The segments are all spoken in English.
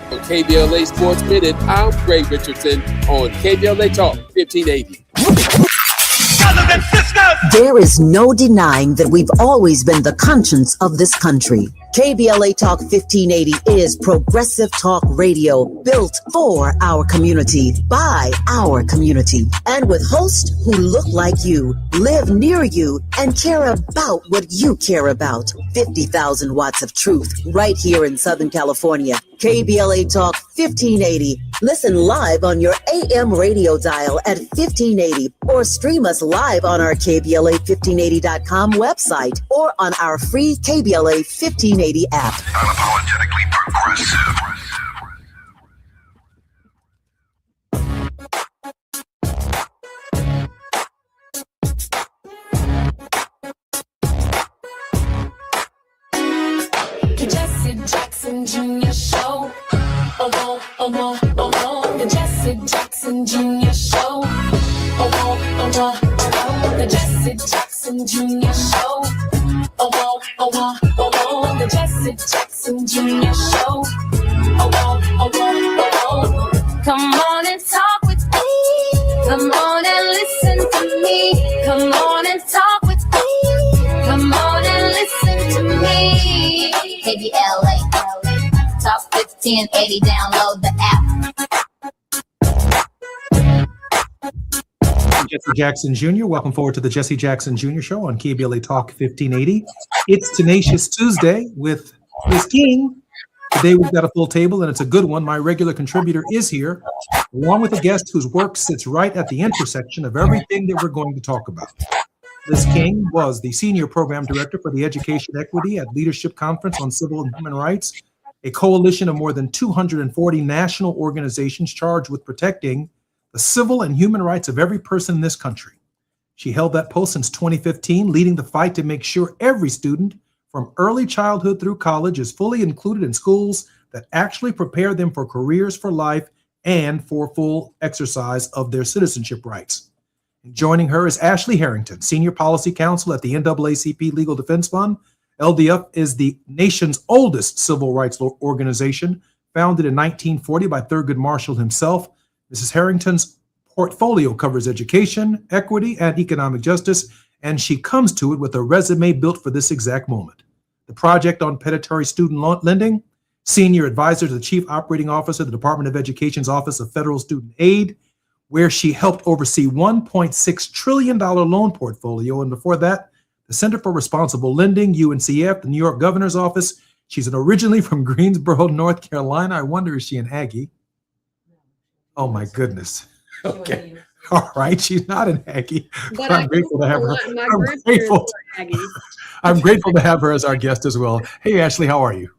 On KBLA Sports Minute, I'm Ray Richardson on KBLA Talk 1580. There is no denying that we've always been the conscience of this country. KBLA Talk 1580 is progressive talk radio built for our community, by our community, and with hosts who look like you, live near you, and care about what you care about. 50,000 watts of truth right here in Southern California. KBLA Talk 1580. Listen live on your AM radio dial at 1580 or stream us live on our KBLA1580.com website or on our free KBLA 1580 app. Unapologetically progressive. Jesse Jackson Jr. Show. The Jesse Jackson Jr. Show. The Jesse Jackson Jr. Show. The Jesse Jackson Jr. Show. Come on and talk with me. Come on and listen to me. Come on and talk with me. Come on and listen to me. KBLA Talk 1580. Download the app. Jesse Jackson Jr. Welcome forward to the Jesse Jackson Jr. Show on KBLA Talk 1580. It's Tenacious Tuesday with Ms. King. Today we've got a full table and it's a good one. My regular contributor is here, along with a guest whose work sits right at the intersection of everything that we're going to talk about. Liz King was the Senior Program Director for the Education Equity at Leadership Conference on Civil and Human Rights, a coalition of more than 240 national organizations charged with protecting the civil and human rights of every person in this country. She held that post since 2015, leading the fight to make sure every student from early childhood through college is fully included in schools that actually prepare them for careers for life and for full exercise of their citizenship rights. And joining her is Ashley Harrington, Senior Policy Counsel at the NAACP Legal Defense Fund, LDF is the nation's oldest civil rights organization, founded in 1940 by Thurgood Marshall himself. Mrs. Harrington's portfolio covers education, equity, and economic justice, and she comes to it with a resume built for this exact moment. The project on predatory student lending, senior advisor to the chief operating officer of the Department of Education's Office of Federal Student Aid, where she helped oversee $1.6 trillion loan portfolio. And before that, the Center for Responsible Lending, UNCF, the New York Governor's Office. She's originally from Greensboro, North Carolina. I wonder, is she an Aggie? Oh my goodness. Okay. All right. She's not an Aggie. But I'm grateful to have her. I'm grateful to have her as our guest as well. Hey, Ashley, how are you?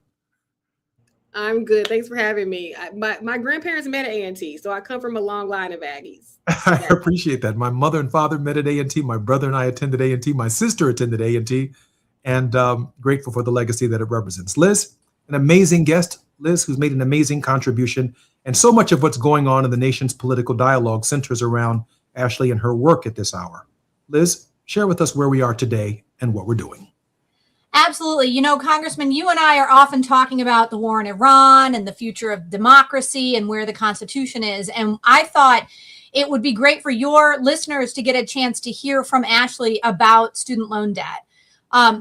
I'm good. Thanks for having me. My grandparents met at A&T, so I come from a long line of Aggies. I appreciate that. My mother and father met at A&T. My brother and I attended A&T. My sister attended A&T, and grateful for the legacy that it represents. Liz, an amazing guest. Liz, who's made an amazing contribution. And so much of what's going on in the nation's political dialogue centers around Ashley and her work at this hour. Liz, share with us where we are today and what we're doing. Absolutely. You know, Congressman, you and I are often talking about the war in Iran and the future of democracy and where the Constitution is. And I thought it would be great for your listeners to get a chance to hear from Ashley about student loan debt.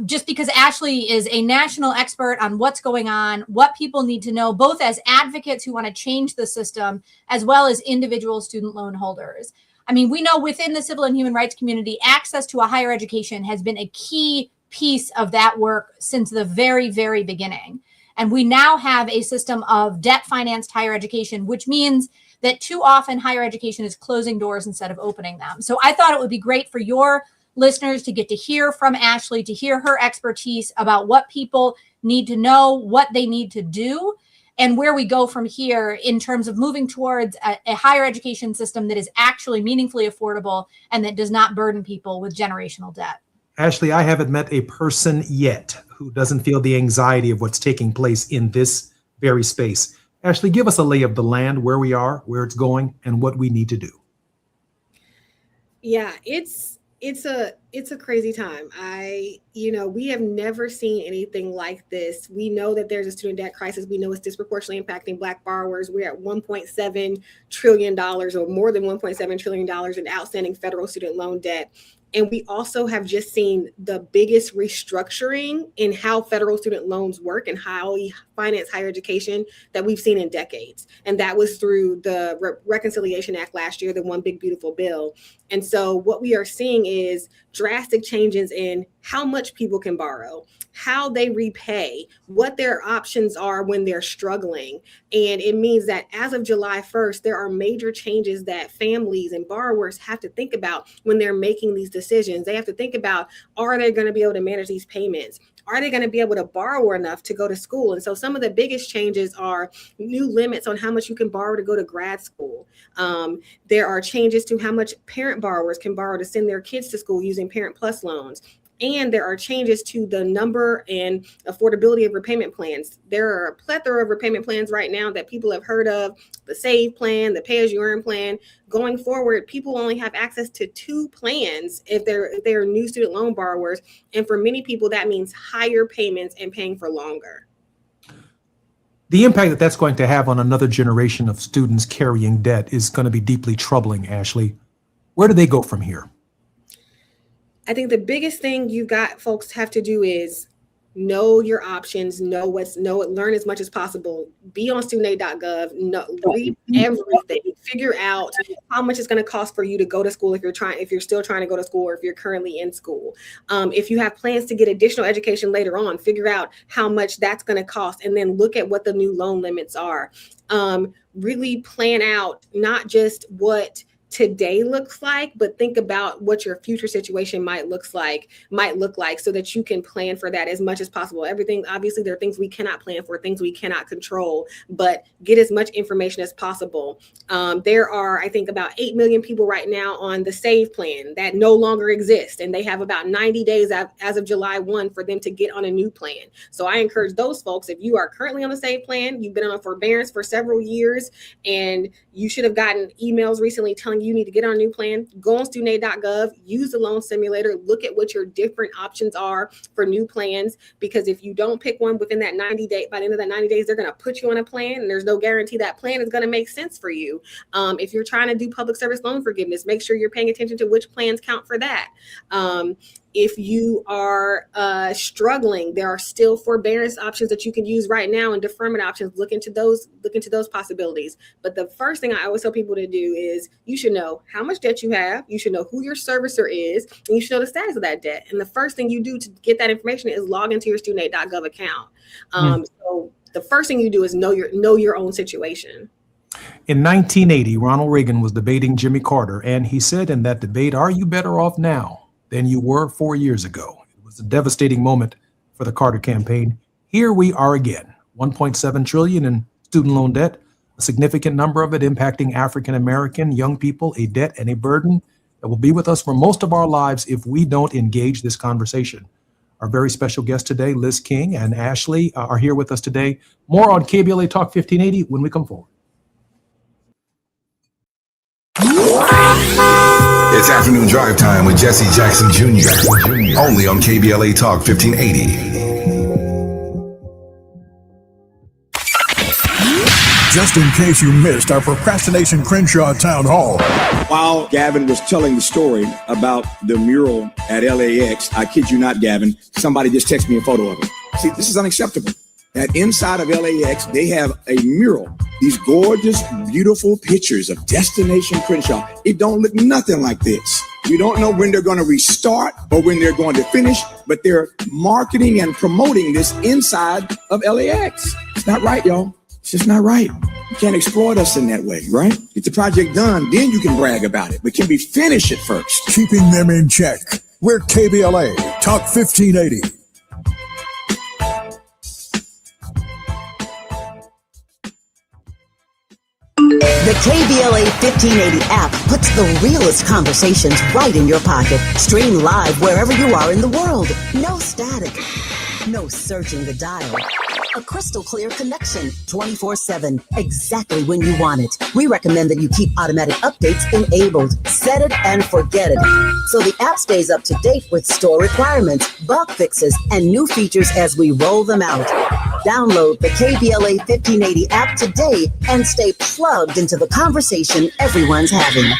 Just because Ashley is a national expert on what's going on, what people need to know, both as advocates who want to change the system, as well as individual student loan holders. I mean, we know within the civil and human rights community, access to a higher education has been a key piece of that work since the very, very beginning. And we now have a system of debt-financed higher education, which means that too often higher education is closing doors instead of opening them. So I thought it would be great for your listeners to get to hear from Ashley, to hear her expertise about what people need to know, what they need to do, and where we go from here in terms of moving towards a higher education system that is actually meaningfully affordable and that does not burden people with generational debt. Ashley, I haven't met a person yet who doesn't feel the anxiety of what's taking place in this very space. Ashley, give us a lay of the land, where we are, where it's going, and what we need to do. Yeah, it's a crazy time. We have never seen anything like this. We know that there's a student debt crisis. We know it's disproportionately impacting Black borrowers. We're at $1.7 trillion or more than $1.7 trillion in outstanding federal student loan debt. And we also have just seen the biggest restructuring in how federal student loans work and how we finance higher education that we've seen in decades. And that was through the Reconciliation Act last year, the One Big Beautiful Bill. And so what we are seeing is drastic changes in how much people can borrow, how they repay, what their options are when they're struggling. And it means that as of July 1st, there are major changes that families and borrowers have to think about when they're making these decisions. They have to think about, are they going to be able to manage these payments? Are they going to be able to borrow enough to go to school? And so some of the biggest changes are new limits on how much you can borrow to go to grad school. There are changes to how much parent borrowers can borrow to send their kids to school using Parent Plus loans. And there are changes to the number and affordability of repayment plans. There are a plethora of repayment plans right now that people have heard of, the SAVE plan, the Pay As You Earn plan. Going forward, people only have access to 2 plans if they're new student loan borrowers. And for many people, that means higher payments and paying for longer. The impact that that's going to have on another generation of students carrying debt is going to be deeply troubling, Ashley. Where do they go from here? I think the biggest thing you got folks have to do is know your options, learn as much as possible, be on studentaid.gov, read everything, figure out how much it's going to cost for you to go to school if you're still trying to go to school or if you're currently in school. If you have plans to get additional education later on, figure out how much that's going to cost and then look at what the new loan limits are. Really plan out not just what today looks like, but think about what your future situation might look like so that you can plan for that as much as possible. Everything, obviously there are things we cannot plan for, things we cannot control, but get as much information as possible. There are, I think, about 8 million people right now on the SAVE plan that no longer exist. And they have about 90 days as of July 1 for them to get on a new plan. So I encourage those folks, if you are currently on the SAVE plan, you've been on a forbearance for several years, and you should have gotten emails recently telling telling you need to get on a new plan, go on studentaid.gov, use the loan simulator, look at what your different options are for new plans. Because if you don't pick one within that 90 day, by the end of that 90 days, they're going to put you on a plan, and there's no guarantee that plan is going to make sense for you. If you're trying to do public service loan forgiveness, make sure you're paying attention to which plans count for that. If you are struggling, there are still forbearance options that you can use right now and deferment options. Look into those possibilities. But the first thing I always tell people to do is you should know how much debt you have. You should know who your servicer is, and you should know the status of that debt. And the first thing you do to get that information is log into your studentaid.gov account. So the first thing you do is know your own situation. In 1980, Ronald Reagan was debating Jimmy Carter, and he said in that debate, "Are you better off now than you were 4 years ago?" It was a devastating moment for the Carter campaign. Here we are again, $1.7 trillion in student loan debt, a significant number of it impacting African-American young people, a debt and a burden that will be with us for most of our lives if we don't engage this conversation. Our very special guests today, Liz King and Ashley, are here with us today. More on KBLA Talk 1580 when we come forward. It's afternoon drive time with Jesse Jackson Jr. Only on KBLA Talk 1580. Just in case you missed our Procrastination Crenshaw Town Hall. While Gavin was telling the story about the mural at LAX, I kid you not, Gavin, somebody just texted me a photo of it. See, this is unacceptable. That inside of LAX, they have a mural. These gorgeous, beautiful pictures of Destination Crenshaw. It don't look nothing like this. We don't know when they're going to restart or when they're going to finish, but they're marketing and promoting this inside of LAX. It's not right, y'all. It's just not right. You can't exploit us in that way, right? Get the project done, then you can brag about it. But can we finish it first? Keeping them in check. We're KBLA Talk 1580. The KBLA 1580 app puts the realest conversations right in your pocket. Stream live wherever you are in the world. No static. No searching the dial. A crystal clear connection 24/7, exactly when you want it. We recommend that you keep automatic updates enabled. Set it and forget it. So the app stays up to date with store requirements, bug fixes, and new features as we roll them out. Download the KBLA 1580 app today and stay plugged into the conversation everyone's having.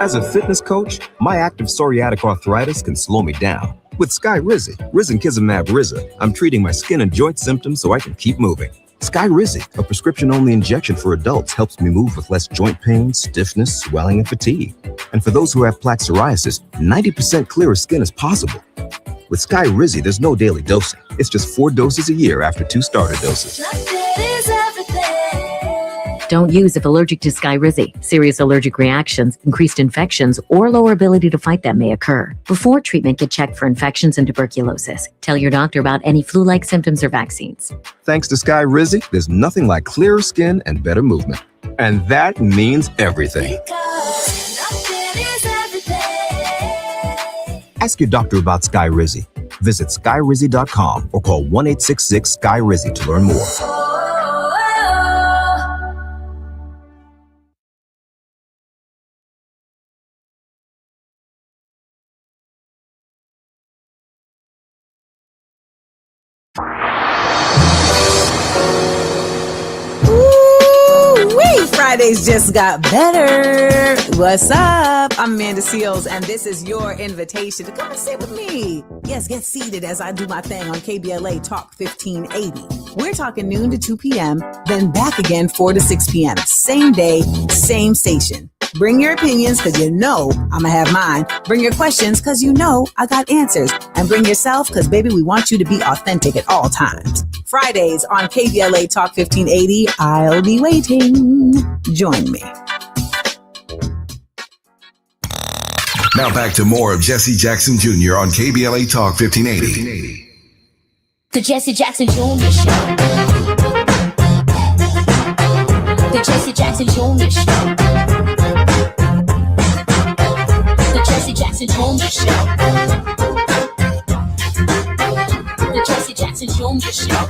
As a fitness coach, my active psoriatic arthritis can slow me down. With Skyrizi, Risankizumab Riza, I'm treating my skin and joint symptoms so I can keep moving. Skyrizi, a prescription-only injection for adults, helps me move with less joint pain, stiffness, swelling, and fatigue. And for those who have plaque psoriasis, 90% clearer skin is possible. With Skyrizi, there's no daily dosing. It's just 4 doses a year after 2 starter doses. Don't use if allergic to Skyrizi. Serious allergic reactions, increased infections, or lower ability to fight them may occur. Before treatment, get checked for infections and tuberculosis. Tell your doctor about any flu-like symptoms or vaccines. Thanks to Skyrizi, there's nothing like clearer skin and better movement. And that means everything. Ask your doctor about Skyrizi. Visit skyrizi.com or call 1-866-SKY-RIZI to learn more. Fridays just got better. What's up? I'm Amanda Seals, and this is your invitation to come and sit with me. Yes, get seated as I do my thing on KBLA Talk 1580. We're talking noon to 2 p.m., then back again 4 to 6 p.m. Same day, same station. Bring your opinions, because you know I'm going to have mine. Bring your questions, because you know I got answers. And bring yourself, because, baby, we want you to be authentic at all times. Fridays on KBLA Talk 1580. I'll be waiting. Join me. Now back to more of Jesse Jackson Jr. on KBLA Talk 1580. The Jesse Jackson Jr. Show. The Jesse Jackson Jr. Show. The Jesse Jackson Jr. Show. The Jesse Jackson Jr. Show.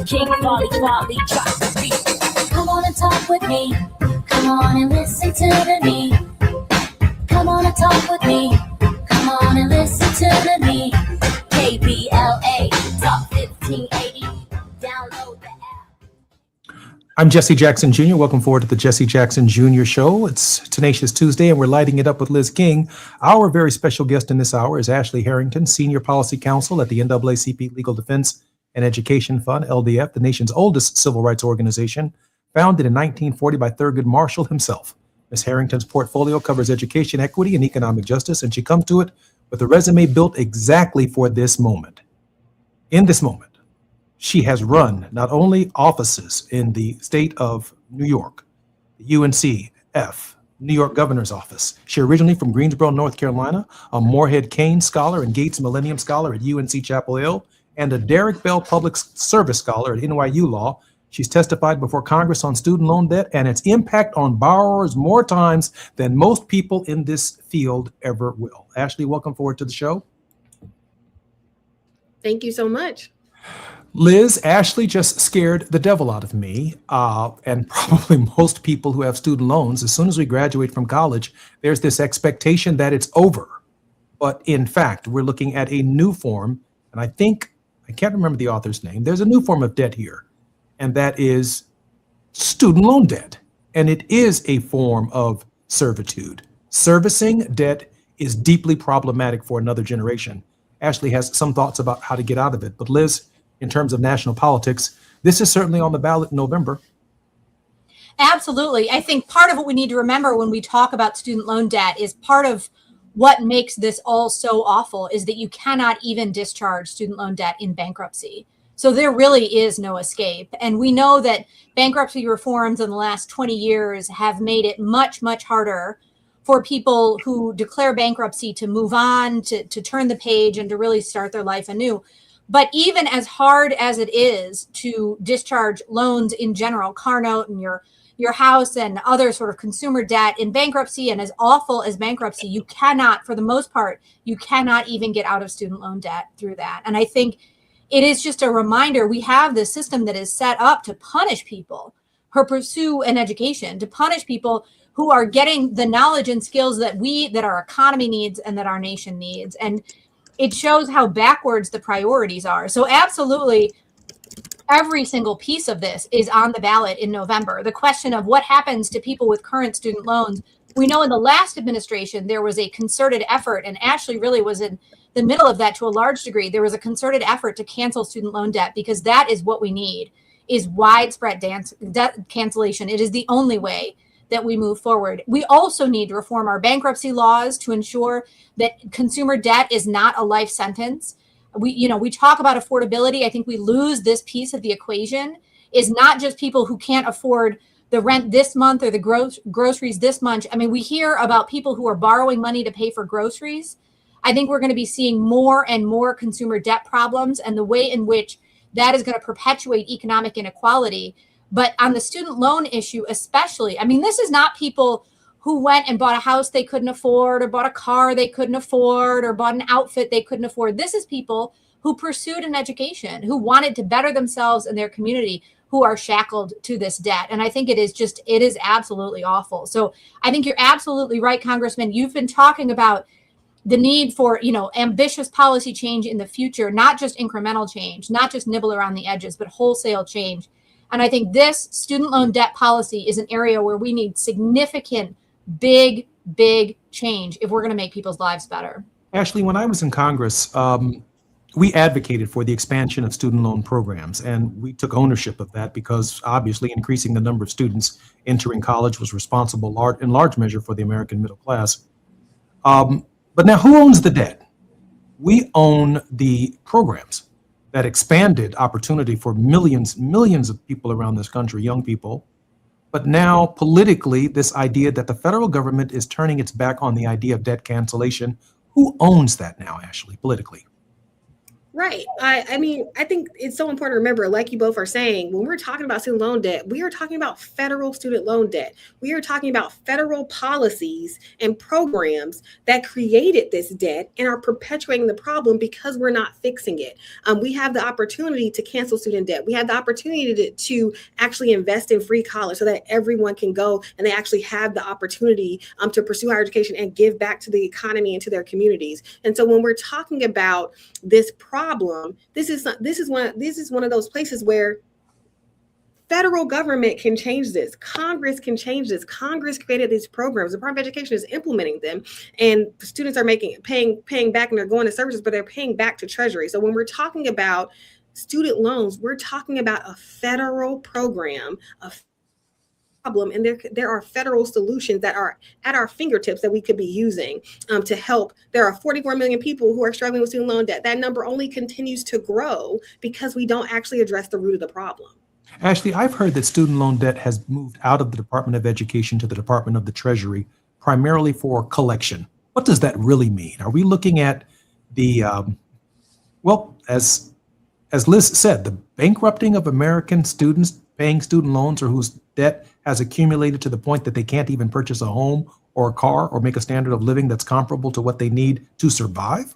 King Volley, drop the beat. Come on and talk with me. Come on and listen to me. Come on and talk with me. Come on and listen to me. KBLA Talk 1580. Download the app. I'm Jesse Jackson Jr. Welcome forward to the Jesse Jackson Jr. Show. It's Tenacious Tuesday, and we're lighting it up with Liz King. Our very special guest in this hour is Ashley Harrington, Senior Policy Counsel at the NAACP Legal Defense and Education Fund, LDF, the nation's oldest civil rights organization, founded in 1940 by Thurgood Marshall himself. Ms. Harrington's portfolio covers education equity and economic justice, and she comes to it with a resume built exactly for this moment. In this moment, she has run not only offices in the state of New York, the UNCF, New York Governor's Office. She originally from Greensboro, North Carolina, a Moorhead Kane Scholar and Gates Millennium Scholar at UNC Chapel Hill, and a Derrick Bell Public Service Scholar at NYU Law. She's testified before Congress on student loan debt and its impact on borrowers more times than most people in this field ever will. Ashley, welcome forward to the show. Thank you so much. Liz, Ashley just scared the devil out of me, and probably most people who have student loans. As soon as we graduate from college, there's this expectation that it's over. But in fact, we're looking at a new form, and I can't remember the author's name. There's a new form of debt here, and that is student loan debt. And it is a form of servitude. Servicing debt is deeply problematic for another generation. Ashley has some thoughts about how to get out of it. But Liz, in terms of national politics, this is certainly on the ballot in November. Absolutely. I think part of what we need to remember when we talk about student loan debt is part of what makes this all so awful is that you cannot even discharge student loan debt in bankruptcy. So there really is no escape. And we know that bankruptcy reforms in the last 20 years have made it much, much harder for people who declare bankruptcy to move on, to turn the page and to really start their life anew. But even as hard as it is to discharge loans in general, car note and your house and other sort of consumer debt in bankruptcy, and as awful as bankruptcy, you cannot, for the most part, you cannot even get out of student loan debt through that. And I think it is just a reminder, we have this system that is set up to punish people who pursue an education, to punish people who are getting the knowledge and skills that our economy needs and that our nation needs. And it shows how backwards the priorities are. So absolutely, every single piece of this is on the ballot in November. The question of what happens to people with current student loans. We know in the last administration, there was a concerted effort, and Ashley really was in the middle of that to a large degree. There was a concerted effort to cancel student loan debt because that is what we need, is widespread debt cancellation. It is the only way that we move forward. We also need to reform our bankruptcy laws to ensure that consumer debt is not a life sentence. We talk about affordability. I think we lose this piece of the equation, is not just people who can't afford the rent this month or the groceries this month. I mean, we hear about people who are borrowing money to pay for groceries. I think we're going to be seeing more and more consumer debt problems, and the way in which that is going to perpetuate economic inequality. But on the student loan issue, especially, I mean, this is not people who went and bought a house they couldn't afford, or bought a car they couldn't afford, or bought an outfit they couldn't afford. This is people who pursued an education, who wanted to better themselves and their community, who are shackled to this debt. And I think it is absolutely awful. So I think you're absolutely right, Congressman. You've been talking about the need for, ambitious policy change in the future, not just incremental change, not just nibble around the edges, but wholesale change. And I think this student loan debt policy is an area where we need significant, big change if we're going to make people's lives better. Ashley, when I was in Congress, we advocated for the expansion of student loan programs, and we took ownership of that because obviously increasing the number of students entering college was responsible in large measure for the American middle class. But now who owns the debt? We own the programs that expanded opportunity for millions of people around this country, young people. But now politically, this idea that the federal government is turning its back on the idea of debt cancellation, who owns that now, Ashley, politically? Right. I mean, I think it's so important to remember, like you both are saying, when we're talking about student loan debt, we are talking about federal student loan debt. We are talking about federal policies and programs that created this debt and are perpetuating the problem because we're not fixing it. We have the opportunity to cancel student debt. We have the opportunity to actually invest in free college so that everyone can go and they actually have the opportunity to pursue higher education and give back to the economy and to their communities. And so when we're talking about this problem, this is one of those places where federal government can change this. Congress can change this. Congress created these programs. The Department of Education is implementing them, and students are paying back, and they're going to services, but they're paying back to Treasury. So when we're talking about student loans, we're talking about a federal program, a problem, and there are federal solutions that are at our fingertips that we could be using to help. There are 44 million people who are struggling with student loan debt. That number only continues to grow because we don't actually address the root of the problem. Ashley, I've heard that student loan debt has moved out of the Department of Education to the Department of the Treasury, primarily for collection. What does that really mean? Are we looking at the, as Liz said, the bankrupting of American students paying student loans or whose debt has accumulated to the point that they can't even purchase a home or a car or make a standard of living that's comparable to what they need to survive?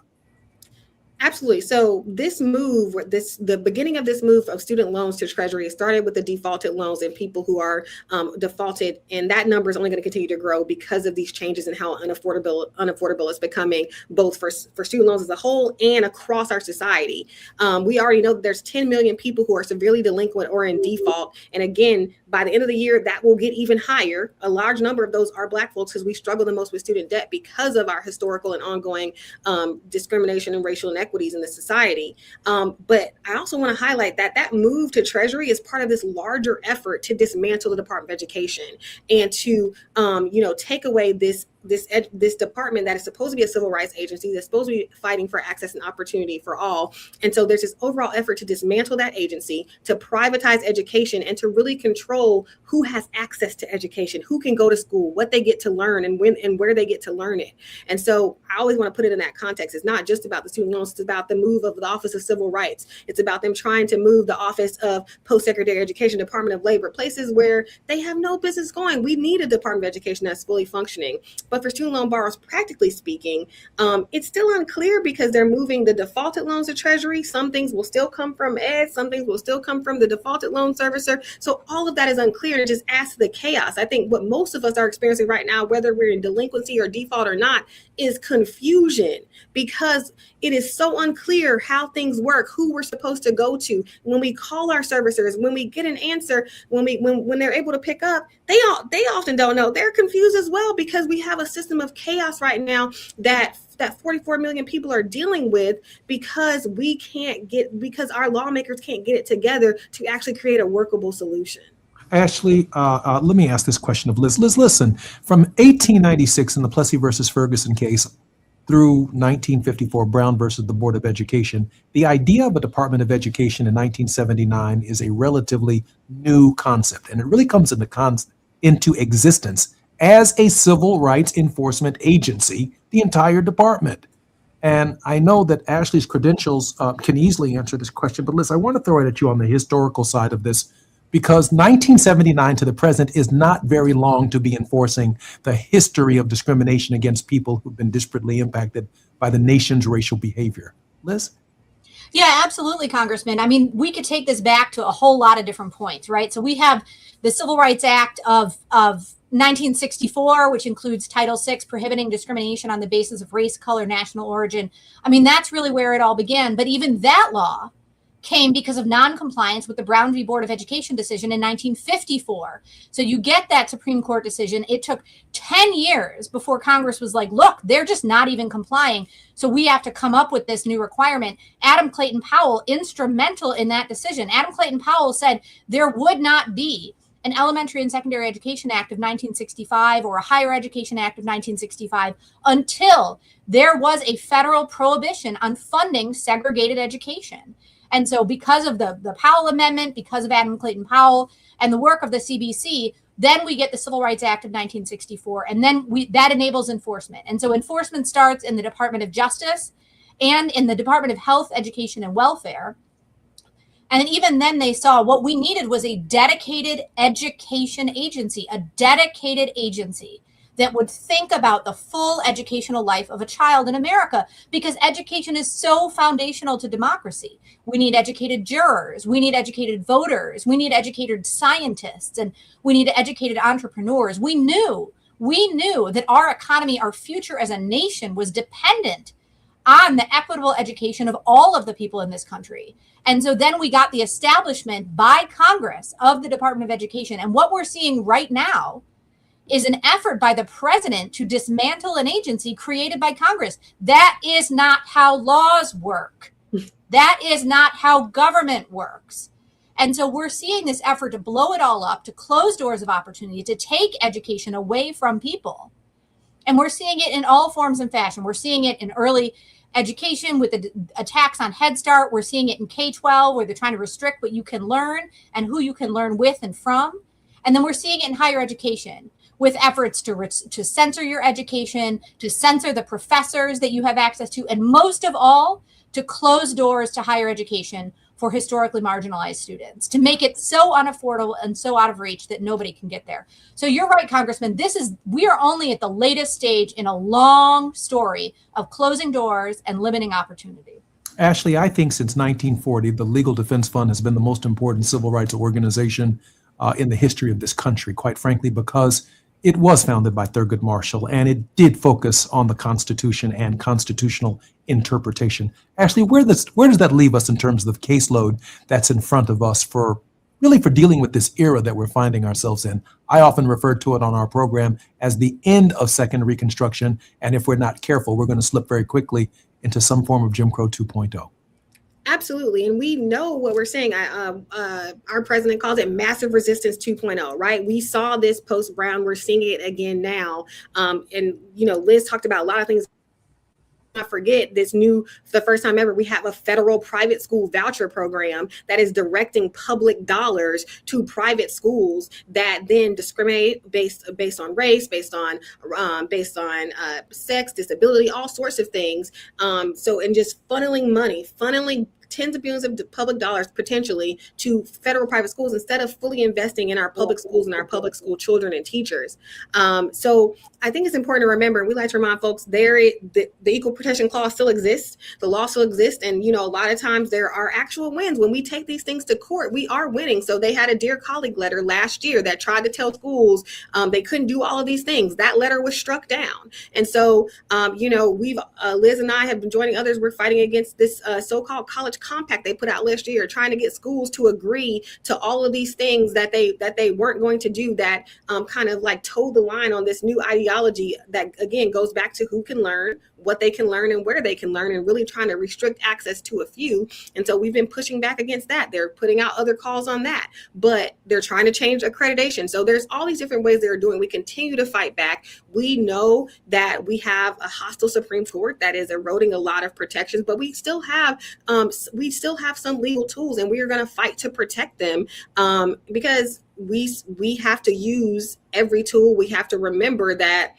Absolutely. So this move, the beginning of this move of student loans to Treasury, started with the defaulted loans and people who are defaulted, and that number is only going to continue to grow because of these changes and how unaffordable it's becoming, both for student loans as a whole and across our society. We already know that there's 10 million people who are severely delinquent or in default, and again, by the end of the year, that will get even higher. A large number of those are Black folks because we struggle the most with student debt because of our historical and ongoing discrimination and racial inequities in the society. But I also want to highlight that move to Treasury is part of this larger effort to dismantle the Department of Education and to take away this department that is supposed to be a civil rights agency that's supposed to be fighting for access and opportunity for all. And so there's this overall effort to dismantle that agency, to privatize education, and to really control who has access to education, who can go to school, what they get to learn, and when and where they get to learn it. And so I always want to put it in that context. It's not just about the student loans, it's about the move of the Office of Civil Rights. It's about them trying to move the Office of Post-Secondary Education, Department of Labor, places where they have no business going. We need a Department of Education that's fully functioning. But for student loan borrowers, practically speaking, it's still unclear because they're moving the defaulted loans to Treasury. Some things will still come from Ed, some things will still come from the defaulted loan servicer. So all of that is unclear, and it just adds to the chaos. I think what most of us are experiencing right now, whether we're in delinquency or default or not, is confusion, because it is so unclear how things work, who we're supposed to go to. When we call our servicers, when we get an answer, when they're able to pick up, they often don't know. They're confused as well because we have a system of chaos right now that 44 million people are dealing with because our lawmakers can't get it together to actually create a workable solution. Ashley, let me ask this question of Liz. Liz, listen, from 1896 in the Plessy versus Ferguson case through 1954, Brown versus the Board of Education, the idea of a Department of Education in 1979 is a relatively new concept, and it really comes into existence as a civil rights enforcement agency, the entire department. And I know that Ashley's credentials can easily answer this question, but Liz, I want to throw it at you on the historical side of this, because 1979 to the present is not very long to be enforcing the history of discrimination against people who've been disparately impacted by the nation's racial behavior. Liz? Yeah, absolutely, Congressman. I mean, we could take this back to a whole lot of different points, right? So we have the Civil Rights Act of 1964, which includes Title VI, prohibiting discrimination on the basis of race, color, national origin. I mean, that's really where it all began. But even that law came because of non-compliance with the Brown v. Board of Education decision in 1954. So you get that Supreme Court decision. It took 10 years before Congress was like, look, they're just not even complying. So we have to come up with this new requirement. Adam Clayton Powell, instrumental in that decision. Adam Clayton Powell said there would not be an Elementary and Secondary Education Act of 1965 or a Higher Education Act of 1965 until there was a federal prohibition on funding segregated education. And so because of the Powell Amendment, because of Adam Clayton Powell and the work of the CBC, then we get the Civil Rights Act of 1964, and then that enables enforcement. And so enforcement starts in the Department of Justice, and in the Department of Health, Education, and Welfare. And even then they saw what we needed was a dedicated education agency, a dedicated agency that would think about the full educational life of a child in America, because education is so foundational to democracy. We need educated jurors, we need educated voters, we need educated scientists, and we need educated entrepreneurs. We knew that our economy, our future as a nation was dependent on the equitable education of all of the people in this country. And so then we got the establishment by Congress of the Department of Education. And what we're seeing right now is an effort by the president to dismantle an agency created by Congress. That is not how laws work. That is not how government works. And so we're seeing this effort to blow it all up, to close doors of opportunity, to take education away from people. And we're seeing it in all forms and fashion. We're seeing it in early education with the attacks on Head Start. We're seeing it in K-12, where they're trying to restrict what you can learn and who you can learn with and from. And then we're seeing it in higher education with efforts to censor your education, to censor the professors that you have access to, and most of all, to close doors to higher education for historically marginalized students, to make it so unaffordable and so out of reach that nobody can get there. So you're right, Congressman, we are only at the latest stage in a long story of closing doors and limiting opportunity. Ashley, I think since 1940, the Legal Defense Fund has been the most important civil rights organization in the history of this country, quite frankly, because it was founded by Thurgood Marshall, and it did focus on the Constitution and constitutional interpretation. Ashley, where does that leave us in terms of the caseload that's in front of us for dealing with this era that we're finding ourselves in? I often refer to it on our program as the end of Second Reconstruction, and if we're not careful, we're going to slip very quickly into some form of Jim Crow 2.0. Absolutely. And we know what we're saying. Our president calls it massive resistance 2.0, right? We saw this post Brown. We're seeing it again now. And, Liz talked about a lot of things. Not forget the first time ever, we have a federal private school voucher program that is directing public dollars to private schools that then discriminate based on race, based on sex, disability, all sorts of things. And just funneling tens of billions of public dollars potentially to federal private schools instead of fully investing in our public schools and our public school children and teachers. So I think it's important to remember, and we like to remind folks, the Equal Protection Clause still exists, the law still exists, and a lot of times there are actual wins. When we take these things to court, we are winning. So they had a Dear Colleague letter last year that tried to tell schools they couldn't do all of these things. That letter was struck down. And so, we've Liz and I have been joining others. We're fighting against this so-called college compact they put out last year, trying to get schools to agree to all of these things that they weren't going to do, that kind of like toe the line on this new ideology that again goes back to who can learn, what they can learn, and where they can learn, and really trying to restrict access to a few. And so we've been pushing back against that. They're putting out other calls on that, but they're trying to change accreditation. So there's all these different ways they're doing. We continue to fight back. We know that we have a hostile Supreme Court that is eroding a lot of protections, but we still have some legal tools, and we are going to fight to protect them because we have to use every tool. We have to remember that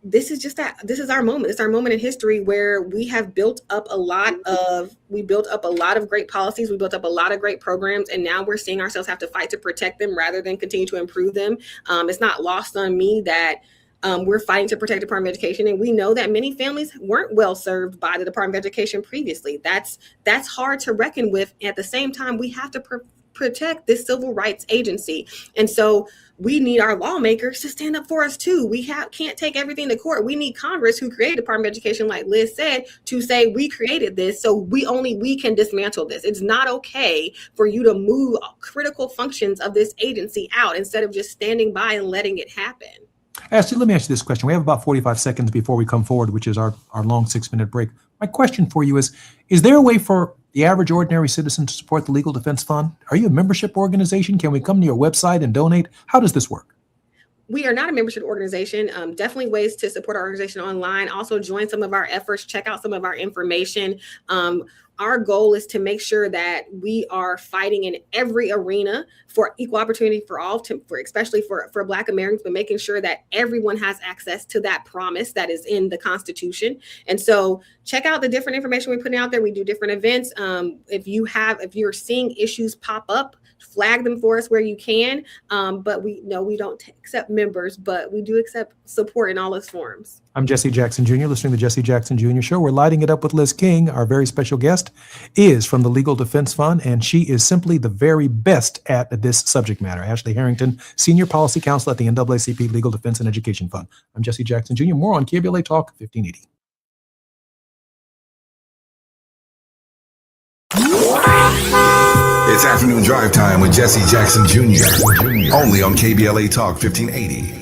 this is our moment. It's our moment in history where we have built up a lot of great policies. We built up a lot of great programs, and now we're seeing ourselves have to fight to protect them rather than continue to improve them. It's not lost on me that we're fighting to protect the Department of Education, and we know that many families weren't well served by the Department of Education previously. That's hard to reckon with. At the same time, we have to protect this civil rights agency, and so we need our lawmakers to stand up for us too. We can't take everything to court. We need Congress, who created the Department of Education, like Liz said, to say we created this, so we can dismantle this. It's not okay for you to move critical functions of this agency out instead of just standing by and letting it happen. Ashley, let me ask you this question. We have about 45 seconds before we come forward, which is our long 6-minute break. My question for you is there a way for the average ordinary citizen to support the Legal Defense Fund? Are you a membership organization? Can we come to your website and donate? How does this work? We are not a membership organization. Definitely ways to support our organization online. Also join some of our efforts, check out some of our information. Our goal is to make sure that we are fighting in every arena for equal opportunity for all, especially for Black Americans, but making sure that everyone has access to that promise that is in the Constitution. And so check out the different information we're putting out there. We do different events. If you're seeing issues pop up, flag them for us where you can. But we don't accept members, but we do accept support in all its forms. I'm Jesse Jackson Jr., listening to the Jesse Jackson Jr. Show. We're lighting it up with Liz King. Our very special guest is from the Legal Defense Fund, and she is simply the very best at this subject matter. Ashley Harrington, Senior Policy Counsel at the NAACP Legal Defense and Education Fund. I'm Jesse Jackson Jr. More on KBLA Talk 1580. It's afternoon drive time with Jesse Jackson Jr. Only on KBLA Talk 1580.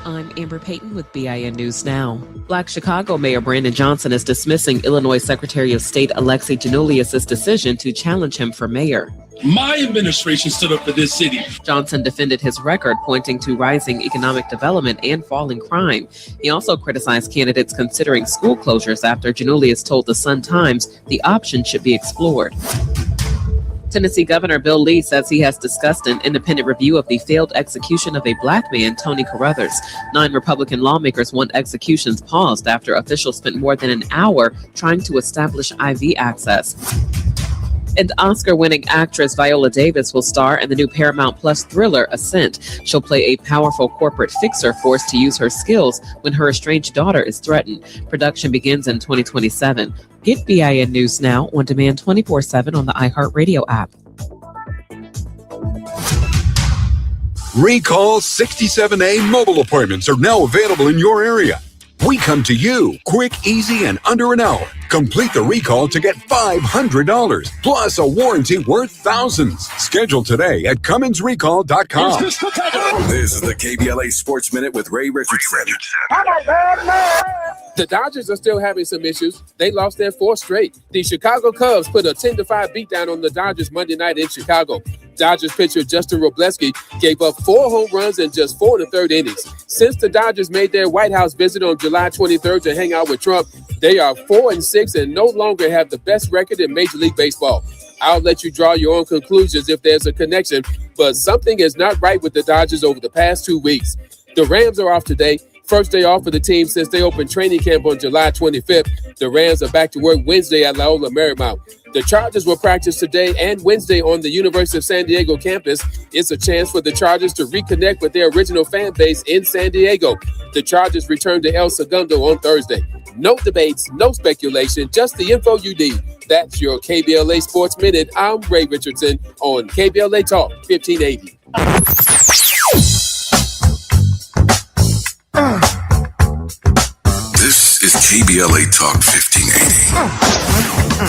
I'm Amber Payton with BIN News Now. Black Chicago Mayor Brandon Johnson is dismissing Illinois Secretary of State Alexi Giannoulias' decision to challenge him for mayor. My administration stood up for this city. Johnson defended his record, pointing to rising economic development and falling crime. He also criticized candidates considering school closures after Giannoulias told the Sun-Times the option should be explored. Tennessee Governor Bill Lee says he has discussed an independent review of the failed execution of a Black man, Tony Carruthers. 9 Republican lawmakers want executions paused after officials spent more than an hour trying to establish IV access. And Oscar-winning actress Viola Davis will star in the new Paramount Plus thriller, Ascent. She'll play a powerful corporate fixer forced to use her skills when her estranged daughter is threatened. Production begins in 2027. Get BIN News Now on demand 24/7 on the iHeartRadio app. Recall 67A mobile appointments are now available in your area. We come to you quick, easy, and under an hour. Complete the recall to get $500 plus a warranty worth thousands. Schedule today at Cummins.recall.com. This is the KBLA Sports Minute with Ray Richardson. The Dodgers are still having some issues. They lost their 4th straight. The Chicago Cubs put a 10-5 beatdown on the Dodgers Monday night in Chicago. Dodgers pitcher Justin Robleski gave up 4 home runs in just 4 1/3 innings. Since the Dodgers made their White House visit on July 23rd to hang out with Trump, they are 4-6 and no longer have the best record in Major League Baseball. I'll let you draw your own conclusions if there's a connection, but something is not right with the Dodgers over the past 2 weeks. The Rams are off today. First day off for the team since they opened training camp on July 25th. The Rams are back to work Wednesday at Loyola Marymount. The Chargers will practice today and Wednesday on the University of San Diego campus. It's a chance for the Chargers to reconnect with their original fan base in San Diego. The Chargers return to El Segundo on Thursday. No debates, no speculation, just the info you need. That's your KBLA Sports Minute. I'm Ray Richardson on KBLA Talk 1580. This is KBLA Talk 1580.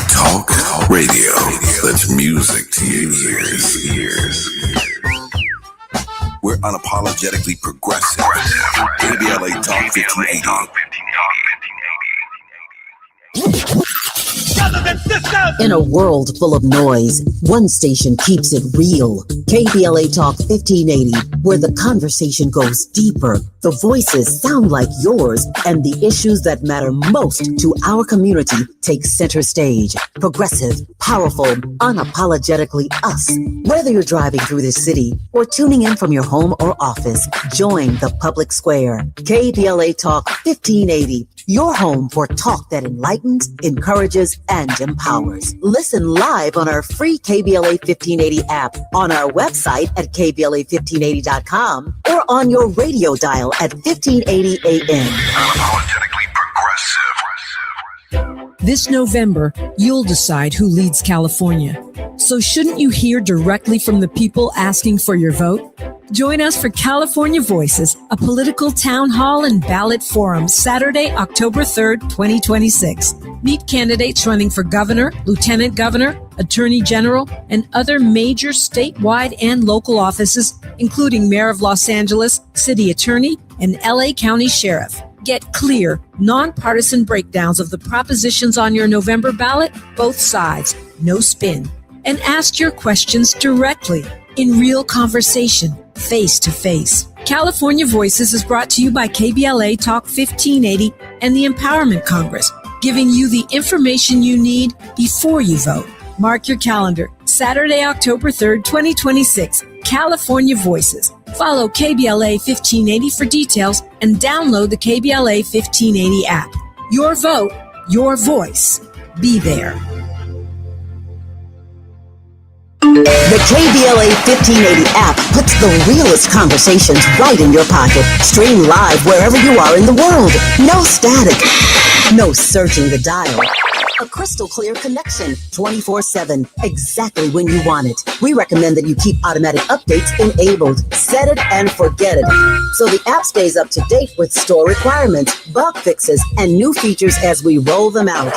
Talk radio. That's music to your ears. We're unapologetically progressive. KBLA Talk 1580. In a world full of noise, one station keeps it real. KBLA Talk 1580, where the conversation goes deeper, the voices sound like yours, and the issues that matter most to our community take center stage. Progressive, powerful, unapologetically us. Whether you're driving through this city or tuning in from your home or office, join the public square. KBLA Talk 1580, your home for talk that enlightens, encourages, and empowers. Listen live on our free KBLA 1580 app, on our website at KBLA1580.com, or on your radio dial at 1580 AM. Unapologetically progressive. This November, you'll decide who leads California. So shouldn't you hear directly from the people asking for your vote? Join us for California Voices, a political town hall and ballot forum, Saturday, October 3rd, 2026. Meet candidates running for governor, lieutenant governor, attorney general, and other major statewide and local offices, including Mayor of Los Angeles, city attorney, and LA County Sheriff. Get clear, nonpartisan breakdowns of the propositions on your November ballot, both sides, no spin. And ask your questions directly, in real conversation. face to face. California Voices is brought to you by KBLA Talk 1580 and the Empowerment Congress, giving you the information you need before you vote. Mark your calendar, Saturday, October 3rd, 2026, California Voices. Follow KBLA 1580 for details and download the KBLA 1580 app. Your vote, your voice. Be there. The KBLA 1580 app puts the realest conversations right in your pocket. Stream live wherever you are in the world. No static. No searching the dial. A crystal clear connection 24/7, exactly when you want it. We recommend that you keep automatic updates enabled. Set it and forget it. So the app stays up to date with store requirements, bug fixes, and new features as we roll them out.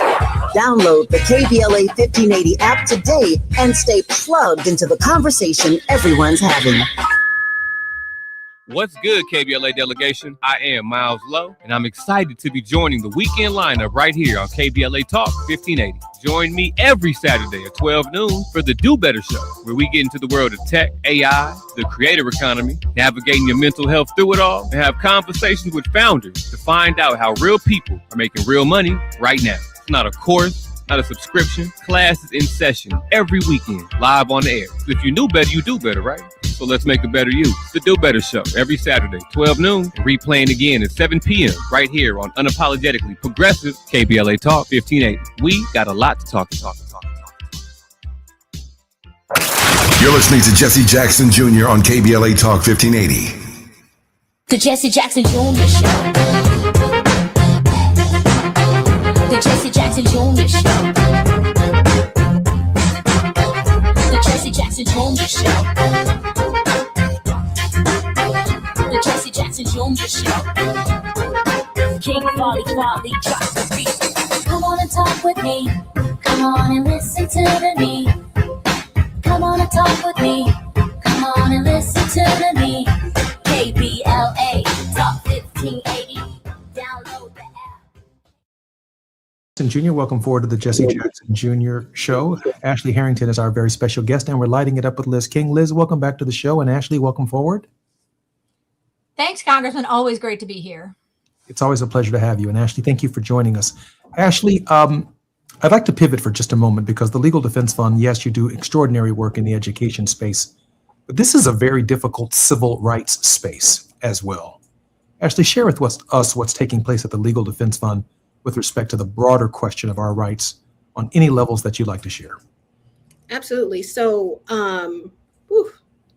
Download the KBLA 1580 app today and stay plugged into the conversation everyone's having. What's good, KBLA delegation? I am Miles Lowe, and I'm excited to be joining the weekend lineup right here on KBLA Talk 1580. Join me every Saturday at 12 noon for the Do Better Show, where we get into the world of tech, AI, the creator economy, navigating your mental health through it all, and have conversations with founders to find out how real people are making real money right now. It's not a course, not a subscription. Class is in session every weekend, live on the air. If you knew better, you do better, right? So let's make a better you. The Do Better Show, every Saturday, 12 noon, and replaying again at 7 p.m. right here on Unapologetically Progressive KBLA Talk 1580. We got a lot to talk. You're listening to Jesse Jackson Jr. on KBLA Talk 1580. The Jesse Jackson Jr. Show. The Jesse Jackson Jr. Show. The Jesse Jackson Jr. Show. The Jesse Jackson Jr. Show. King Folly, drop the beat. Come on and talk with me. Come on and listen to me. Come on and talk with me. Come on and listen to me. KBLA Talk 1580. Download the app. Jr., welcome forward to the Jesse Jackson Jr. show. Ashley Harrington is our very special guest, and we're lighting it up with Liz King. Liz, welcome back to the show, and Ashley, welcome forward. Thanks, Congressman. Always great to be here. It's always a pleasure to have you. And Ashley, thank you for joining us. Ashley, I'd like to pivot for just a moment because the Legal Defense Fund, yes, you do extraordinary work in the education space, but this is a very difficult civil rights space as well. Ashley, share with us what's taking place at the Legal Defense Fund with respect to the broader question of our rights on any levels that you'd like to share. Absolutely. So,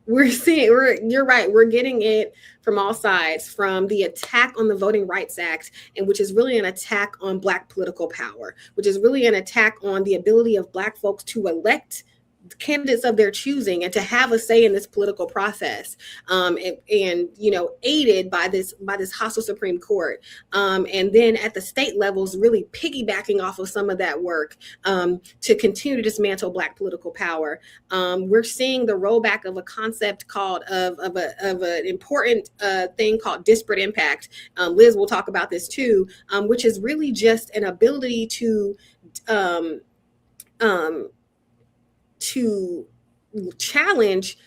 you're right. We're getting it from all sides, from the attack on the Voting Rights Act, and which is really an attack on Black political power, which is really an attack on the ability of Black folks to elect candidates of their choosing and to have a say in this political process, and aided by this hostile Supreme Court, and then at the state levels really piggybacking off of some of that work to continue to dismantle Black political power. We're seeing the rollback of a concept called of an important thing called disparate impact. Liz will talk about this too, which is really just an ability to challenge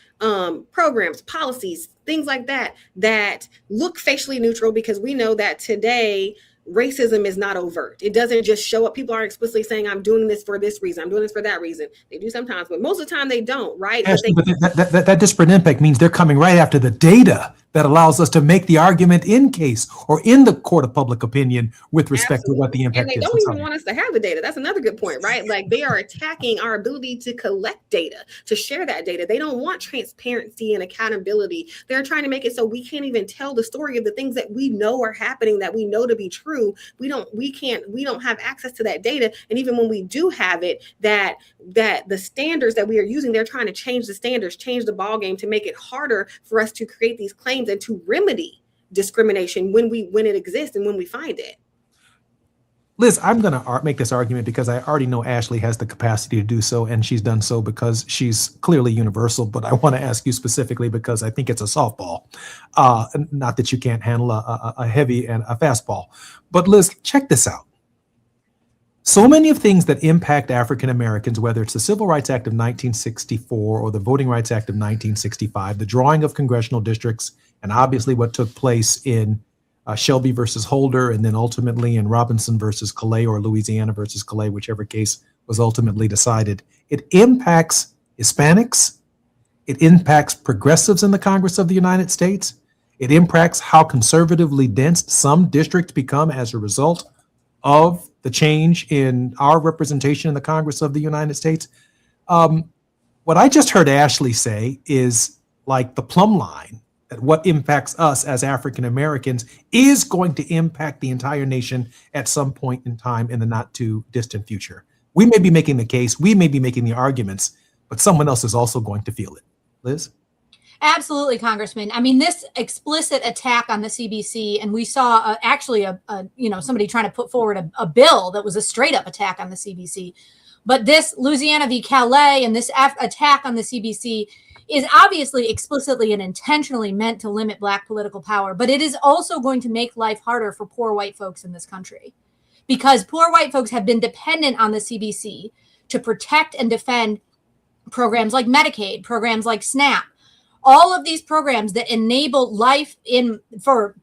programs, policies, things like that look facially neutral, because we know that today racism is not overt. It doesn't just show up. People aren't explicitly saying, I'm doing this for this reason, I'm doing this for that reason. They do sometimes, but most of the time they don't, right? Ashley, but that disparate impact means they're coming right after the data that allows us to make the argument in case or in the court of public opinion with respect to what the impact is. And they don't even want us to have the data. That's another good point, right? Like, they are attacking our ability to collect data, to share that data. They don't want transparency and accountability. They're trying to make it so we can't even tell the story of the things that we know are happening, that we know to be true. We don't have access to that data. And even when we do have it, that the standards that we are using, they're trying to change the standards, change the ball game to make it harder for us to create these claims and to remedy discrimination when it exists and when we find it. Liz, I'm going to make this argument because I already know Ashley has the capacity to do so, and she's done so because she's clearly universal, but I want to ask you specifically because I think it's a softball. Not that you can't handle a heavy and a fastball. But Liz, check this out. So many of things that impact African Americans, whether it's the Civil Rights Act of 1964 or the Voting Rights Act of 1965, the drawing of congressional districts, and obviously what took place in Shelby versus Holder, and then ultimately in Robinson versus Calais, or Louisiana versus Calais, whichever case was ultimately decided. It impacts Hispanics. It impacts progressives in the Congress of the United States. It impacts how conservatively dense some districts become as a result of the change in our representation in the Congress of the United States. What I just heard Ashley say is like the plumb line, that what impacts us as African Americans is going to impact the entire nation at some point in time in the not too distant future. We may be making the case, we may be making the arguments, but someone else is also going to feel it. Liz? Absolutely, Congressman. I mean, this explicit attack on the CBC, and we saw actually somebody trying to put forward a bill that was a straight up attack on the CBC. But this Louisiana v. Calais and this attack on the CBC is obviously explicitly and intentionally meant to limit Black political power, but it is also going to make life harder for poor white folks in this country, because poor white folks have been dependent on the CBC to protect and defend programs like Medicaid, programs like SNAP. All of these programs that enable life for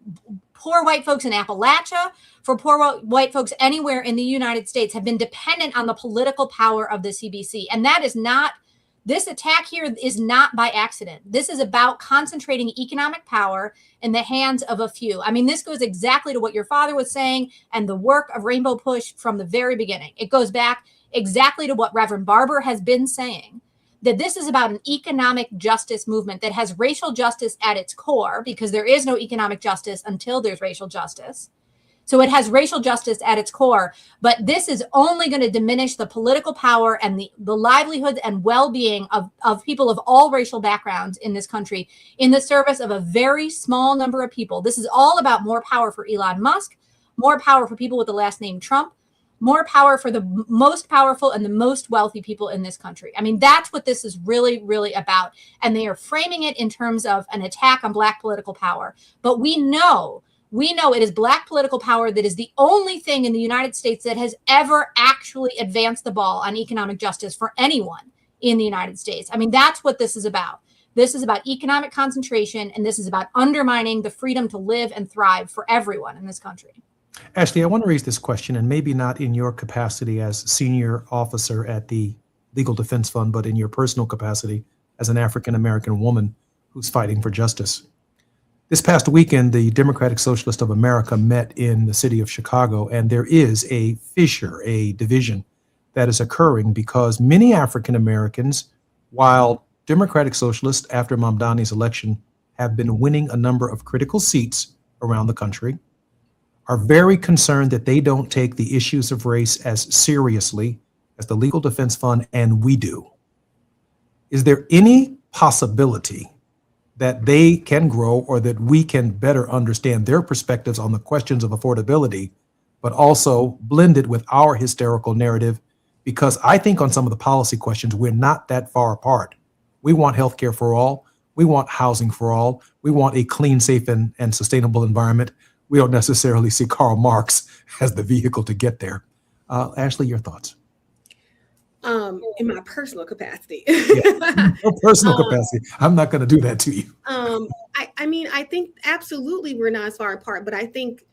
poor white folks in Appalachia, for poor white folks anywhere in the United States, have been dependent on the political power of the CBC. And that is not, this attack here is not by accident. This is about concentrating economic power in the hands of a few. I mean, this goes exactly to what your father was saying and the work of Rainbow Push from the very beginning. It goes back exactly to what Reverend Barber has been saying, that this is about an economic justice movement that has racial justice at its core, because there is no economic justice until there's racial justice. So it has racial justice at its core, but this is only going to diminish the political power and the livelihoods and well-being of people of all racial backgrounds in this country in the service of a very small number of people. This is all about more power for Elon Musk, more power for people with the last name Trump, more power for the most powerful and the most wealthy people in this country. I mean, that's what this is really, really about. And they are framing it in terms of an attack on Black political power. But we know it is Black political power that is the only thing in the United States that has ever actually advanced the ball on economic justice for anyone in the United States. I mean, that's what this is about. This is about economic concentration, and this is about undermining the freedom to live and thrive for everyone in this country. Ashley, I want to raise this question, and maybe not in your capacity as senior officer at the Legal Defense Fund, but in your personal capacity as an African-American woman who's fighting for justice. This past weekend, the Democratic Socialists of America met in the city of Chicago, and there is a fissure, a division that is occurring because many African-Americans, while Democratic Socialists, after Mamdani's election, have been winning a number of critical seats around the country, are very concerned that they don't take the issues of race as seriously as the Legal Defense Fund and we do. Is there any possibility that they can grow or that we can better understand their perspectives on the questions of affordability, but also blend it with our hysterical narrative? Because I think on some of the policy questions, we're not that far apart. We want healthcare for all. We want housing for all. We want a clean, safe, and sustainable environment. We don't necessarily see Karl Marx as the vehicle to get there. Ashley, your thoughts? In my personal capacity. Your personal capacity. I'm not going to do that to you. I mean, I think absolutely we're not as far apart, but I think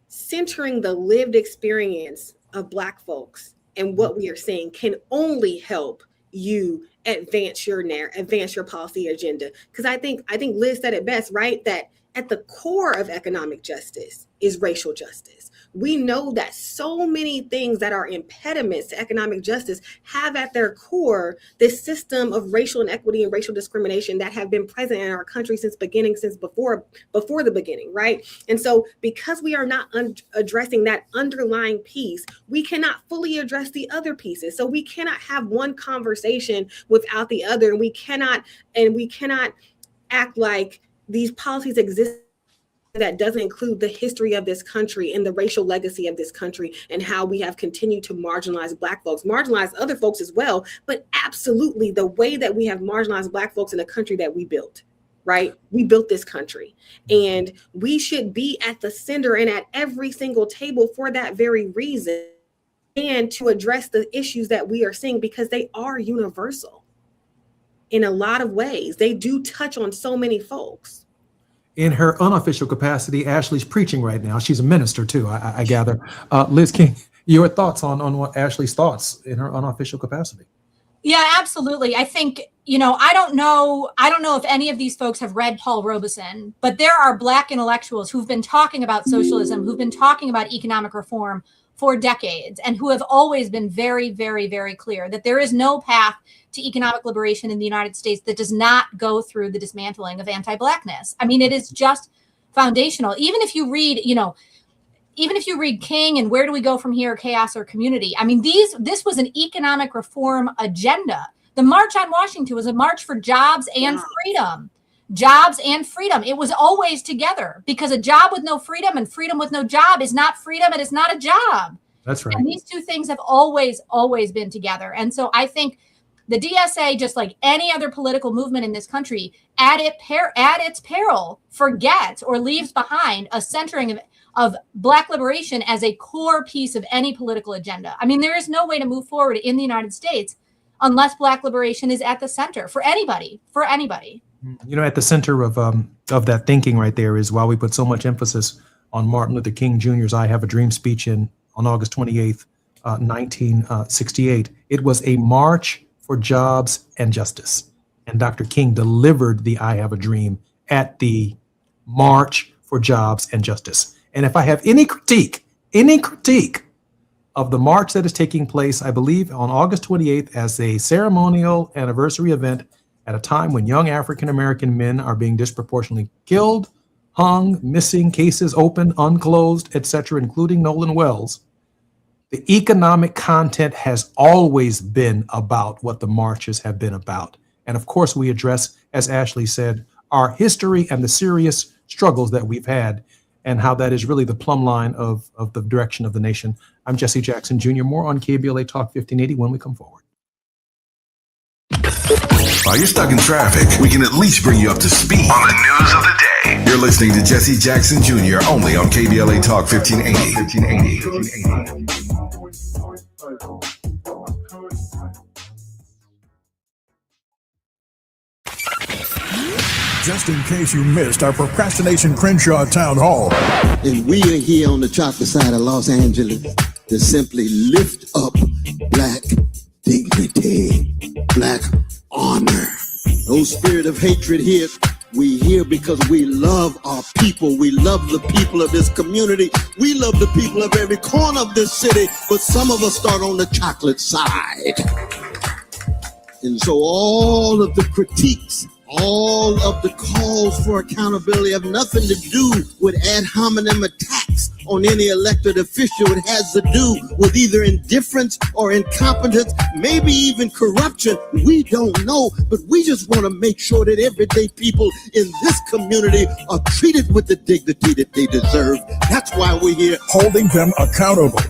centering the lived experience of Black folks and what we are saying can only help you advance your policy agenda. Because I think Liz said it best, right? That at the core of economic justice is racial justice. We know that so many things that are impediments to economic justice have at their core this system of racial inequity and racial discrimination that have been present in our country since before the beginning, right? And so because we are not addressing that underlying piece, we cannot fully address the other pieces. So we cannot have one conversation without the other, and we cannot act like these policies exist that doesn't include the history of this country and the racial legacy of this country and how we have continued to marginalize Black folks, marginalize other folks as well, but absolutely the way that we have marginalized Black folks in the country that we built, right? We built this country, and we should be at the center and at every single table for that very reason, and to address the issues that we are seeing, because they are universal in a lot of ways. They do touch on so many folks. In her unofficial capacity, Ashley's preaching right now. She's a minister too, I gather. Liz King, your thoughts on what Ashley's thoughts in her unofficial capacity? Yeah, absolutely. I think, I don't know if any of these folks have read Paul Robeson, but there are Black intellectuals who've been talking about socialism, who've been talking about economic reform for decades, and who have always been very, very, very clear that there is no path to economic liberation in the United States that does not go through the dismantling of anti-Blackness. I mean, it is just foundational. Even if you read, King and Where Do We Go From Here, Chaos or Community, I mean, this was an economic reform agenda. The March on Washington was a march for jobs and freedom. Jobs and freedom. It was always together, because a job with no freedom and freedom with no job is not freedom, and it's not a job. That's right. And these two things have always been together. And so I think the DSA, just like any other political movement in this country, at its peril, forgets or leaves behind a centering of Black liberation as a core piece of any political agenda. I mean, there is no way to move forward in the United States unless Black liberation is at the center for anybody. At the center of that thinking right there is why we put so much emphasis on Martin Luther King Jr.'s I Have a Dream speech on August 28th, 1968. It was a march for jobs and justice. And Dr. King delivered the I Have a Dream at the March for Jobs and Justice. And if I have any critique of the march that is taking place, I believe on August 28th as a ceremonial anniversary event at a time when young African-American men are being disproportionately killed, hung, missing, cases open, unclosed, etc., including Nolan Wells, the economic content has always been about what the marches have been about. And of course, we address, as Ashley said, our history and the serious struggles that we've had and how that is really the plumb line of the direction of the nation. I'm Jesse Jackson Jr. More on KBLA Talk 1580 when we come forward. While you're stuck in traffic, we can at least bring you up to speed on the news of the day. You're listening to Jesse Jackson Jr. only on KBLA Talk 1580. Just in case you missed our Procrastination Crenshaw Town Hall. And we are here on the chocolate side of Los Angeles to simply lift up Black dignity, Black honor. No spirit of hatred here. We here because we love our people. We love the people of this community. We love the people of every corner of this city. But some of us start on the chocolate side. And so all of the critiques, all of the calls for accountability have nothing to do with ad hominem attacks on any elected official. It has to do with either indifference or incompetence, maybe even corruption. We don't know, but we just want to make sure that everyday people in this community are treated with the dignity that they deserve. That's why we're here. Holding them accountable.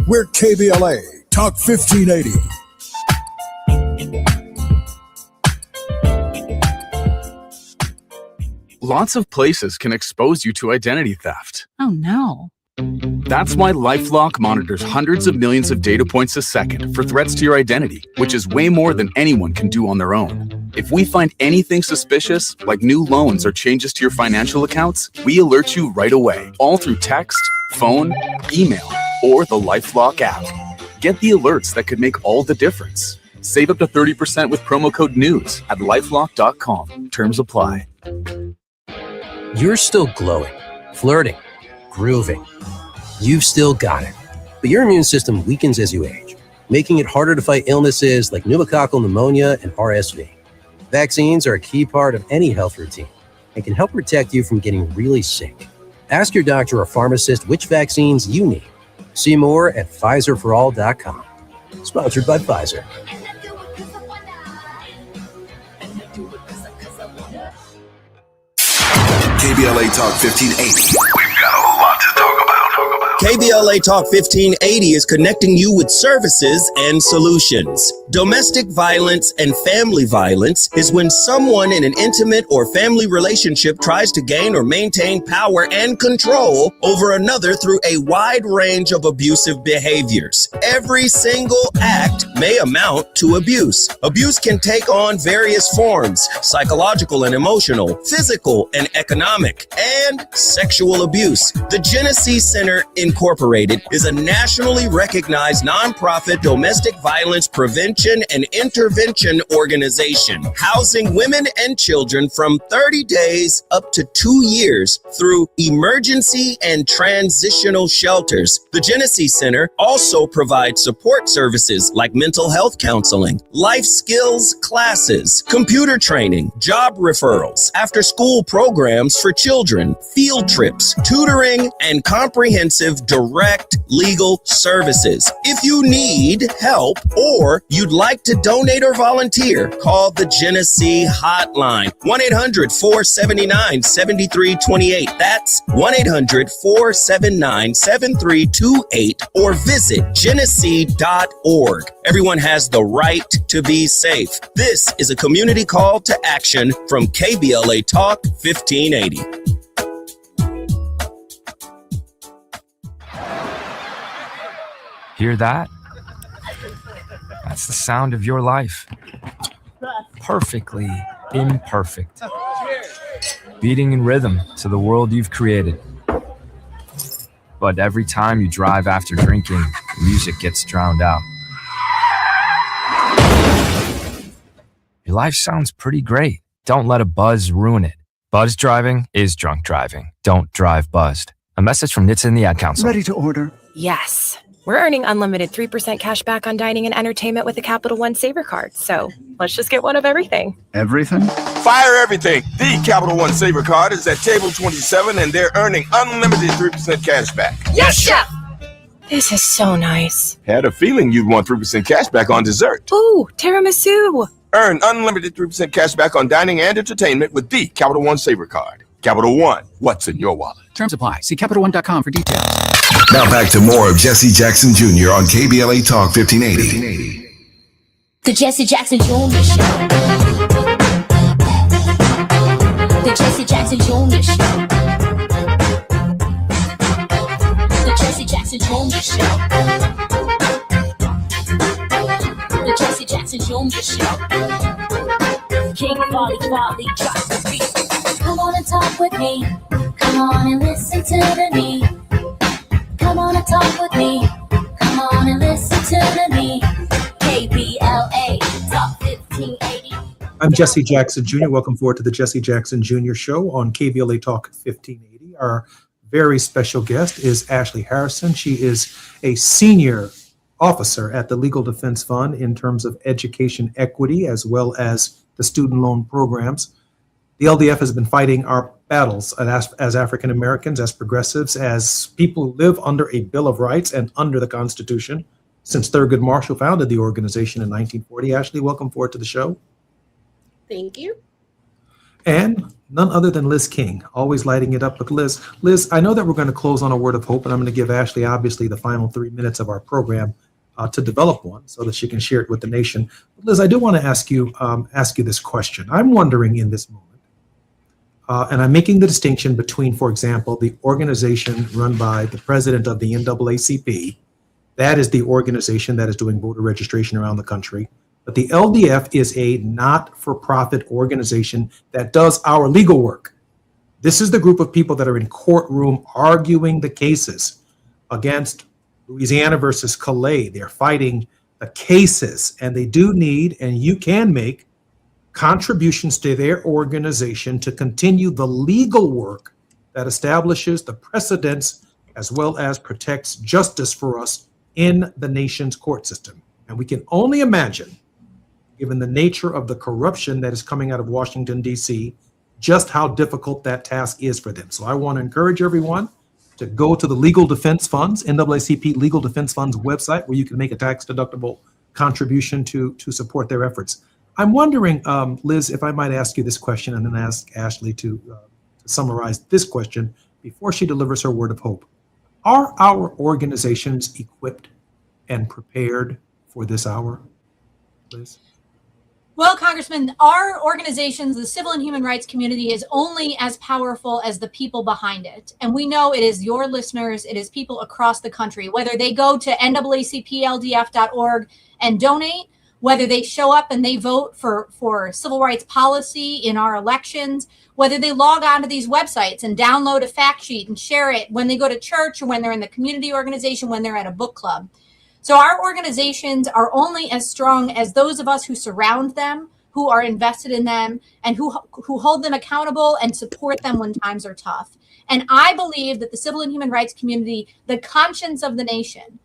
We're KBLA Talk 1580. Lots of places can expose you to identity theft. Oh no. That's why LifeLock monitors hundreds of millions of data points a second for threats to your identity, which is way more than anyone can do on their own. If we find anything suspicious, like new loans or changes to your financial accounts, we alert you right away, all through text, phone, email, or the LifeLock app. Get the alerts that could make all the difference. Save up to 30% with promo code NEWS at LifeLock.com. Terms apply. You're still glowing, flirting, grooving. You've still got it. But your immune system weakens as you age, making it harder to fight illnesses like pneumococcal pneumonia and RSV. Vaccines are a key part of any health routine and can help protect you from getting really sick. Ask your doctor or pharmacist which vaccines you need. See more at PfizerForAll.com. Sponsored by Pfizer. KBLA Talk 1580. We've got a lot to talk about. KBLA Talk 1580 is connecting you with services and solutions. Domestic violence and family violence is when someone in an intimate or family relationship tries to gain or maintain power and control over another through a wide range of abusive behaviors. Every single act may amount to abuse. Abuse can take on various forms: psychological and emotional, physical and economic, and sexual abuse. The Genesee Center Incorporated is a nationally recognized nonprofit domestic violence prevention and intervention organization, housing women and children from 30 days up to 2 years through emergency and transitional shelters. The Genesee Center also provides support services like mental health counseling, life skills classes, computer training, job referrals, after-school programs for children, field trips, tutoring, and comprehensive direct legal services. If you need help or you'd like to donate or volunteer, call the Genesee Hotline, 1-800-479-7328. That's 1-800-479-7328, or visit genesee.org. Everyone has the right to be safe. This is a community call to action from KBLA Talk 1580. Hear that? That's the sound of your life. Perfectly imperfect. Beating in rhythm to the world you've created. But every time you drive after drinking, music gets drowned out. Your life sounds pretty great. Don't let a buzz ruin it. Buzz driving is drunk driving. Don't drive buzzed. A message from NHTSA and the Ad Council. Ready to order? Yes. We're earning unlimited 3% cash back on dining and entertainment with a Capital One Saver card. So let's just get one of everything. Everything? Fire everything. The Capital One Saver card is at table 27 and they're earning unlimited 3% cash back. Yes, Chef! This is so nice. Had a feeling you'd want 3% cash back on dessert. Ooh, tiramisu. Earn unlimited 3% cash back on dining and entertainment with the Capital One Saver card. Capital One, what's in your wallet? Terms apply. See CapitalOne.com for details. Now back to more of Jesse Jackson Jr. on KBLA Talk 1580. The Jesse Jackson Jr. Show. The Jesse Jackson Jr. Show. The Jesse Jackson Jr. Show. The Jesse Jackson Jr. Show. King Volley, drop the beat. Come on and talk with me. Come on and listen to the me. Come on and talk with me. Come on and listen to the me. KBLA Talk 1580. I'm Jesse Jackson Jr. Welcome forward to the Jesse Jackson Jr. Show on KBLA Talk 1580. Our very special guest is Ashley Harrison. She is a senior officer at the Legal Defense Fund in terms of education equity as well as the student loan programs. The LDF has been fighting our battles as African Americans, as progressives, as people who live under a Bill of Rights and under the Constitution since Thurgood Marshall founded the organization in 1940. Ashley, welcome forward to the show. Thank you. And none other than Liz King, always lighting it up with Liz. Liz, I know that we're going to close on a word of hope, and I'm going to give Ashley, obviously, the final 3 minutes of our program to develop one so that she can share it with the nation. But Liz, I do want to ask you this question. I'm wondering in this moment, and I'm making the distinction between, for example, the organization run by the president of the NAACP. That is the organization that is doing voter registration around the country. But the LDF is a not-for-profit organization that does our legal work. This is the group of people that are in courtroom arguing the cases against Louisiana versus Calais. They're fighting the cases, and they do need, and you can make, contributions to their organization to continue the legal work that establishes the precedents as well as protects justice for us in the nation's court system. And we can only imagine, given the nature of the corruption that is coming out of Washington, D.C., just how difficult that task is for them. So I want to encourage everyone to go to the Legal Defense Funds, NAACP Legal Defense Funds website, where you can make a tax-deductible contribution to support their efforts. I'm wondering, Liz, if I might ask you this question and then ask Ashley to summarize this question before she delivers her word of hope. Are our organizations equipped and prepared for this hour, Liz? Well, Congressman, our organizations, the civil and human rights community, is only as powerful as the people behind it. And we know it is your listeners, it is people across the country, whether they go to NAACPLDF.org and donate, whether they show up and they vote for civil rights policy in our elections, whether they log on to these websites and download a fact sheet and share it when they go to church or when they're in the community organization, when they're at a book club. So our organizations are only as strong as those of us who surround them, who are invested in them, and who hold them accountable and support them when times are tough. And I believe that the civil and human rights community, the conscience of the nation,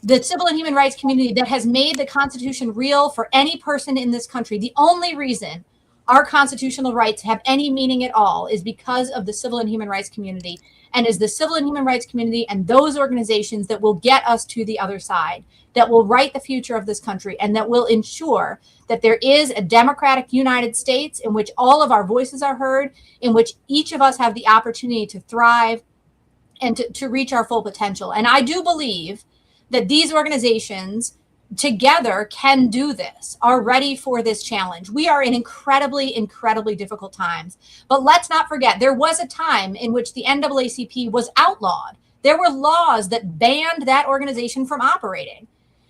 the civil and human rights community that has made the Constitution real for any person in this country, the only reason our constitutional rights have any meaning at all is because of the civil and human rights community, and is the civil and human rights community and those organizations that will get us to the other side, that will write the future of this country, and that will ensure that there is a democratic United States in which all of our voices are heard, in which each of us have the opportunity to thrive and to reach our full potential. And I do believe that these organizations together can do this, are ready for this challenge. We are in incredibly, incredibly difficult times. But let's not forget, there was a time in which the NAACP was outlawed. There were laws that banned that organization from operating.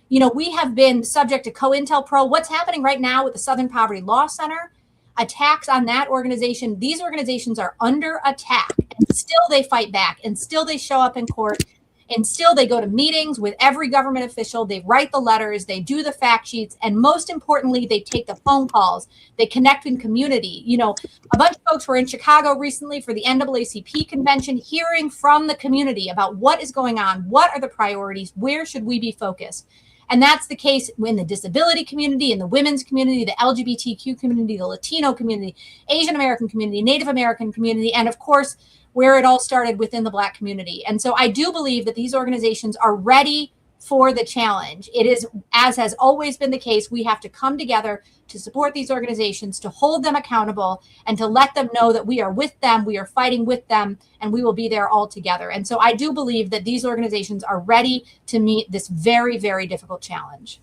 You know, we have been subject to COINTELPRO. What's happening right now with the Southern Poverty Law Center, attacks on that organization, these organizations are under attack, and still they fight back, and still they show up in court, and still they go to meetings with every government official, they write the letters, they do the fact sheets, and most importantly, they take the phone calls, they connect in community. You know, a bunch of folks were in Chicago recently for the NAACP convention, hearing from the community about what is going on, what are the priorities, where should we be focused? And that's the case in the disability community, in the women's community, the LGBTQ community, the Latino community, Asian American community, Native American community, and of course, where it all started within the Black community. And so I do believe that these organizations are ready for the challenge. It is, as has always been the case, we have to come together to support these organizations, to hold them accountable, and to let them know that we are with them, we are fighting with them, and we will be there all together. And so I do believe that these organizations are ready to meet this very, very difficult challenge.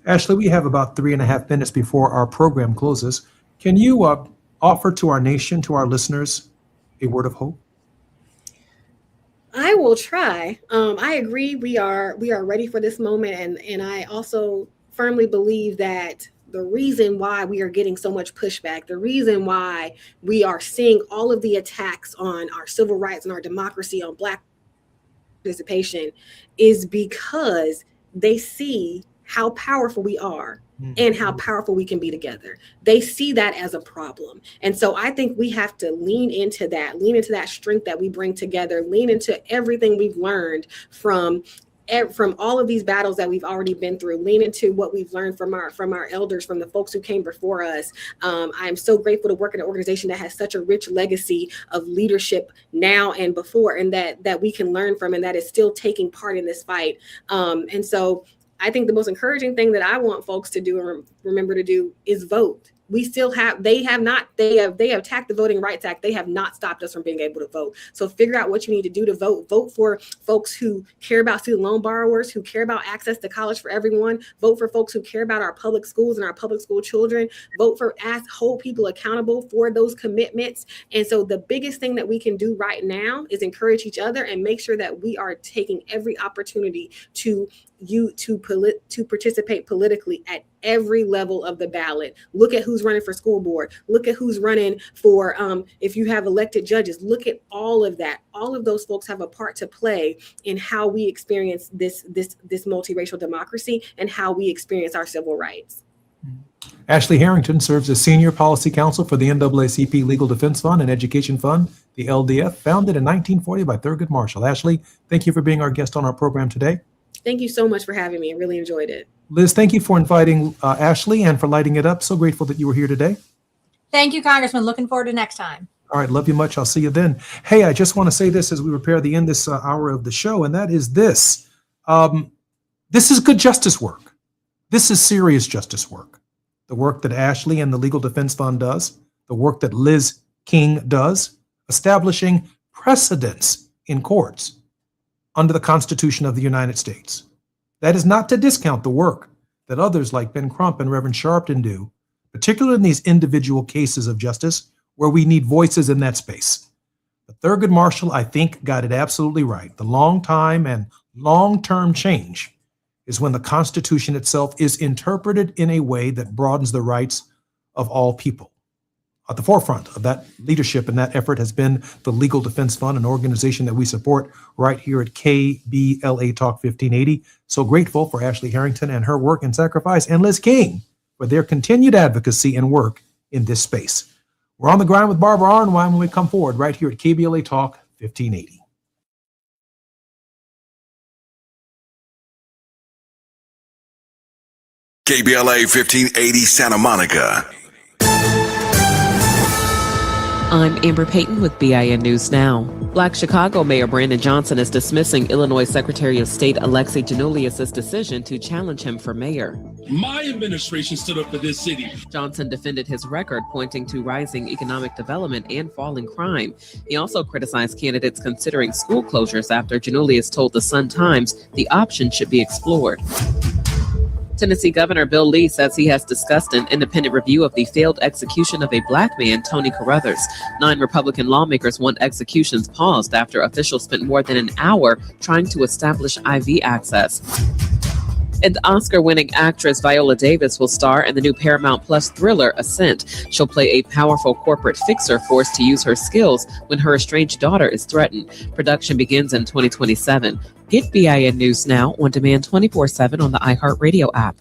Ashley, we have about 3.5 minutes before our program closes. Can you offer to our nation, to our listeners, a word of hope? I will try. I agree. We are ready for this moment. And I also firmly believe that the reason why we are getting so much pushback, the reason why we are seeing all of the attacks on our civil rights and our democracy, on Black participation, is because they see how powerful we are and how powerful we can be together. They see that as a problem. And so I think we have to lean into that strength that we bring together, lean into everything we've learned from all of these battles that we've already been through, lean into what we've learned from our elders, from the folks who came before us. I'm so grateful to work in an organization that has such a rich legacy of leadership now and before, and that we can learn from, and that is still taking part in this fight. And so I think the most encouraging thing that I want folks to do and remember to do is vote. We still have, they have attacked the Voting Rights Act. They have not stopped us from being able to vote. So figure out what you need to do to vote. Vote for folks who care about student loan borrowers, who care about access to college for everyone. Vote for folks who care about our public schools and our public school children. Vote for, hold people accountable for those commitments. And so the biggest thing that we can do right now is encourage each other and make sure that we are taking every opportunity to participate politically at every level of the ballot. Look at who's running for school board. Look at who's running for, if you have elected judges, look at all of that. All of those folks have a part to play in how we experience this multiracial democracy and how we experience our civil rights. Ashley Harrington serves as Senior Policy Counsel for the NAACP Legal Defense Fund and Education Fund, the LDF, founded in 1940 by Thurgood Marshall. Ashley, thank you for being our guest on our program today. Thank you so much for having me. I really enjoyed it. Liz, thank you for inviting Ashley and for lighting it up. So grateful that you were here today. Thank you, Congressman. Looking forward to next time. All right. Love you much. I'll see you then. Hey, I just want to say this as we prepare the end this hour of the show, and that is this. This is good justice work. This is serious justice work. The work that Ashley and the Legal Defense Fund does, the work that Liz King does, establishing precedents in courts under the Constitution of the United States. That is not to discount the work that others like Ben Crump and Reverend Sharpton do, particularly in these individual cases of justice where we need voices in that space. But Thurgood Marshall, I think, got it absolutely right. The long time and long-term change is when the Constitution itself is interpreted in a way that broadens the rights of all people. At the forefront of that leadership and that effort has been the Legal Defense Fund, an organization that we support right here at KBLA Talk 1580. So grateful for Ashley Harrington and her work and sacrifice, and Liz King for their continued advocacy and work in this space. We're on the grind with Barbara Arnwine when we come forward right here at KBLA Talk 1580. KBLA 1580 Santa Monica. I'm Amber Payton with BIN News Now. Black Chicago Mayor Brandon Johnson is dismissing Illinois Secretary of State Alexei Giannoulias' decision to challenge him for mayor. My administration stood up for this city. Johnson defended his record, pointing to rising economic development and falling crime. He also criticized candidates considering school closures after Giannoulias told the Sun-Times the option should be explored. Tennessee Governor Bill Lee says he has discussed an independent review of the failed execution of a black man, Tony Carruthers. 9 Republican lawmakers want executions paused after officials spent more than an hour trying to establish IV access. And Oscar-winning actress Viola Davis will star in the new Paramount Plus thriller, Ascent. She'll play a powerful corporate fixer forced to use her skills when her estranged daughter is threatened. Production begins in 2027. Get BIN News Now on demand 24/7 on the iHeartRadio app.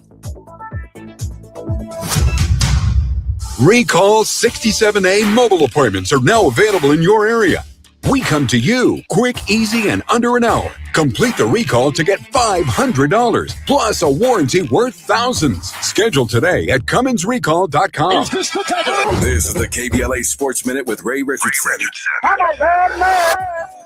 Recall 67A mobile appointments are now available in your area. We come to you quick, easy, and under an hour. Complete the recall to get $500 plus a warranty worth thousands. Schedule today at CumminsRecall.com. This is the KBLA Sports Minute with Ray Richardson.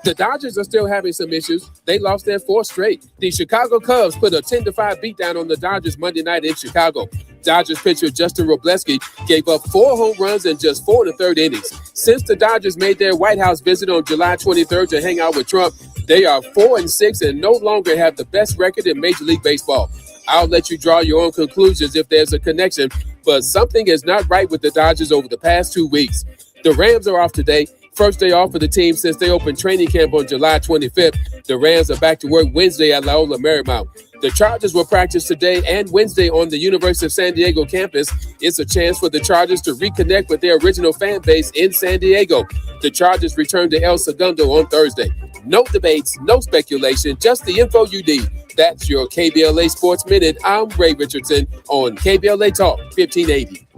The Dodgers are still having some issues. They lost their 4th straight. The Chicago Cubs put a 10-5 beatdown on the Dodgers Monday night in Chicago. Dodgers pitcher Justin Robleski gave up 4 home runs in just 4 1/3 innings. Since the Dodgers made their White House visit on July 23rd to hang out with Trump, they are 4-6 and no longer have the best record in Major League Baseball. I'll let you draw your own conclusions if there's a connection, but something is not right with the Dodgers over the past 2 weeks. The Rams are off today. First day off for the team since they opened training camp on July 25th. The Rams are back to work Wednesday at Loyola Marymount. The Chargers will practice today and Wednesday on the University of San Diego campus. It's a chance for the Chargers to reconnect with their original fan base in San Diego. The Chargers return to El Segundo on Thursday. No debates, no speculation, just the info you need. That's your KBLA Sports Minute. I'm Ray Richardson on KBLA Talk 1580.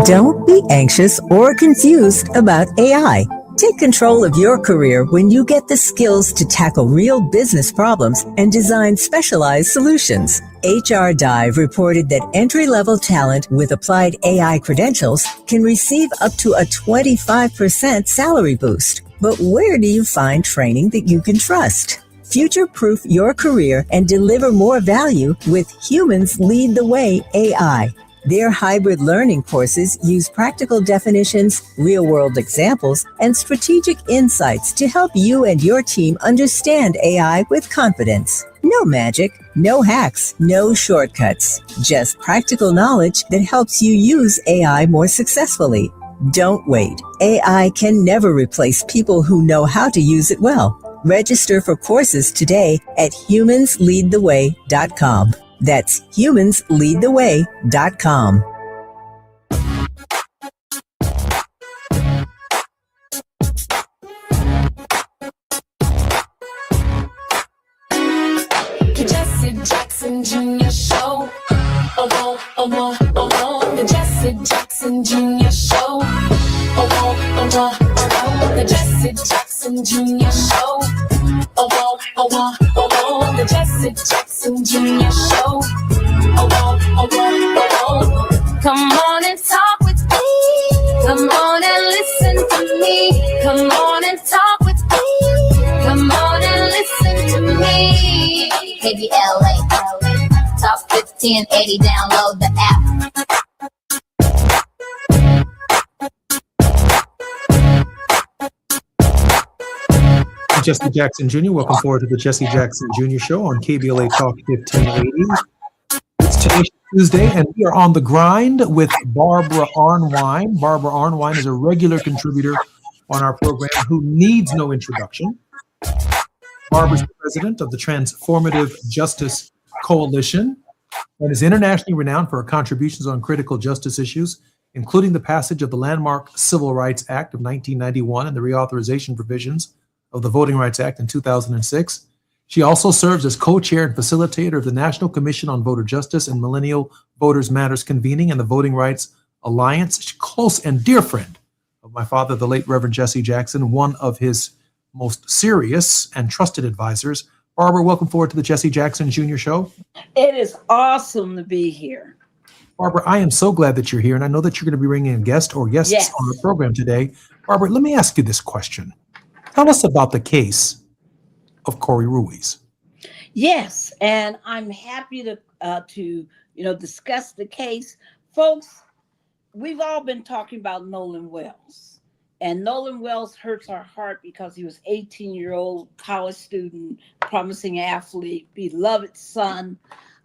Don't be anxious or confused about AI. Take control of your career when you get the skills to tackle real business problems and design specialized solutions. HR Dive reported that entry-level talent with applied AI credentials can receive up to a 25% salary boost. But where do you find training that you can trust? Future-proof your career and deliver more value with Humans Lead the Way AI. Their hybrid learning courses use practical definitions, real-world examples, and strategic insights to help you and your team understand AI with confidence. No magic, no hacks, no shortcuts. Just practical knowledge that helps you use AI more successfully. Don't wait. AI can never replace people who know how to use it well. Register for courses today at humansleadtheway.com. That's humansleadtheway.com. Jesse Jackson Jr. Show. The Jesse Jackson Jr. Show. The Jesse Jackson Jr. Show. The Jesse Jackson Jr. Show. Come on and talk with me. Come on and listen to me. Come on and talk with me. Come on and listen to me. KBLA Talk 1580. Download the app. Jesse Jackson Jr. Welcome forward to the Jesse Jackson Jr. Show on KBLA Talk 1580. It's Tenacious Tuesday, and we are on the grind with Barbara Arnwine. Barbara Arnwine is a regular contributor on our program who needs no introduction. Barbara is the president of the Transformative Justice Coalition and is internationally renowned for her contributions on critical justice issues, including the passage of the landmark Civil Rights Act of 1991 and the reauthorization provisions of the Voting Rights Act in 2006. She also serves as co-chair and facilitator of the National Commission on Voter Justice and Millennial Voters Matters convening and the Voting Rights Alliance. She's a close and dear friend of my father, the late Reverend Jesse Jackson, one of his most serious and trusted advisors. Barbara, welcome forward to the Jesse Jackson Jr. Show. It is awesome to be here. Barbara, I am so glad that you're here, and I know that you're going to be bringing a guest or guests on the program today. Barbara, let me ask you this question. Tell us about the case of Corey Ruiz. Yes, and I'm happy to discuss the case. Folks, we've all been talking about Nolan Wells. And Nolan Wells hurts our heart because he was 18-year-old college student, promising athlete, beloved son.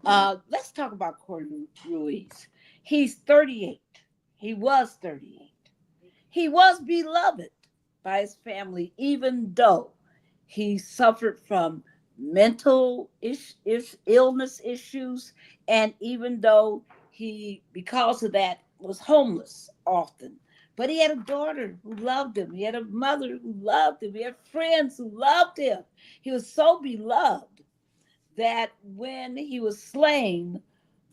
Let's talk about Corey Ruiz. He's 38. He was 38. He was beloved by his family, even though he suffered from mental illness issues, and even though he, because of that, was homeless often. But he had a daughter who loved him. He had a mother who loved him. He had friends who loved him. He was so beloved that when he was slain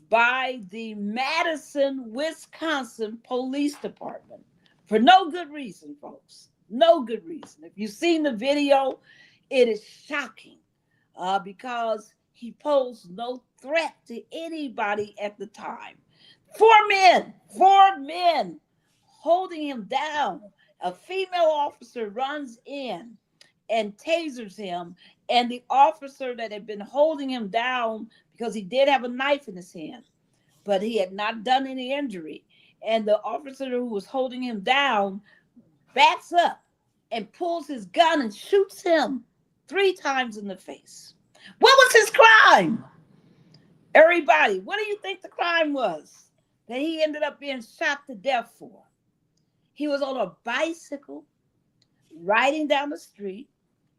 by the Madison, Wisconsin Police Department, for no good reason, folks, no good reason. If you've seen the video, it is shocking because he posed no threat to anybody at the time. Four men holding him down. A female officer runs in and tasers him, and the officer that had been holding him down, because he did have a knife in his hand, but he had not done any injury, and the officer who was holding him down backs up and pulls his gun and shoots him 3 times in the face. What was his crime? Everybody, what do you think the crime was that he ended up being shot to death for? He was on a bicycle riding down the street,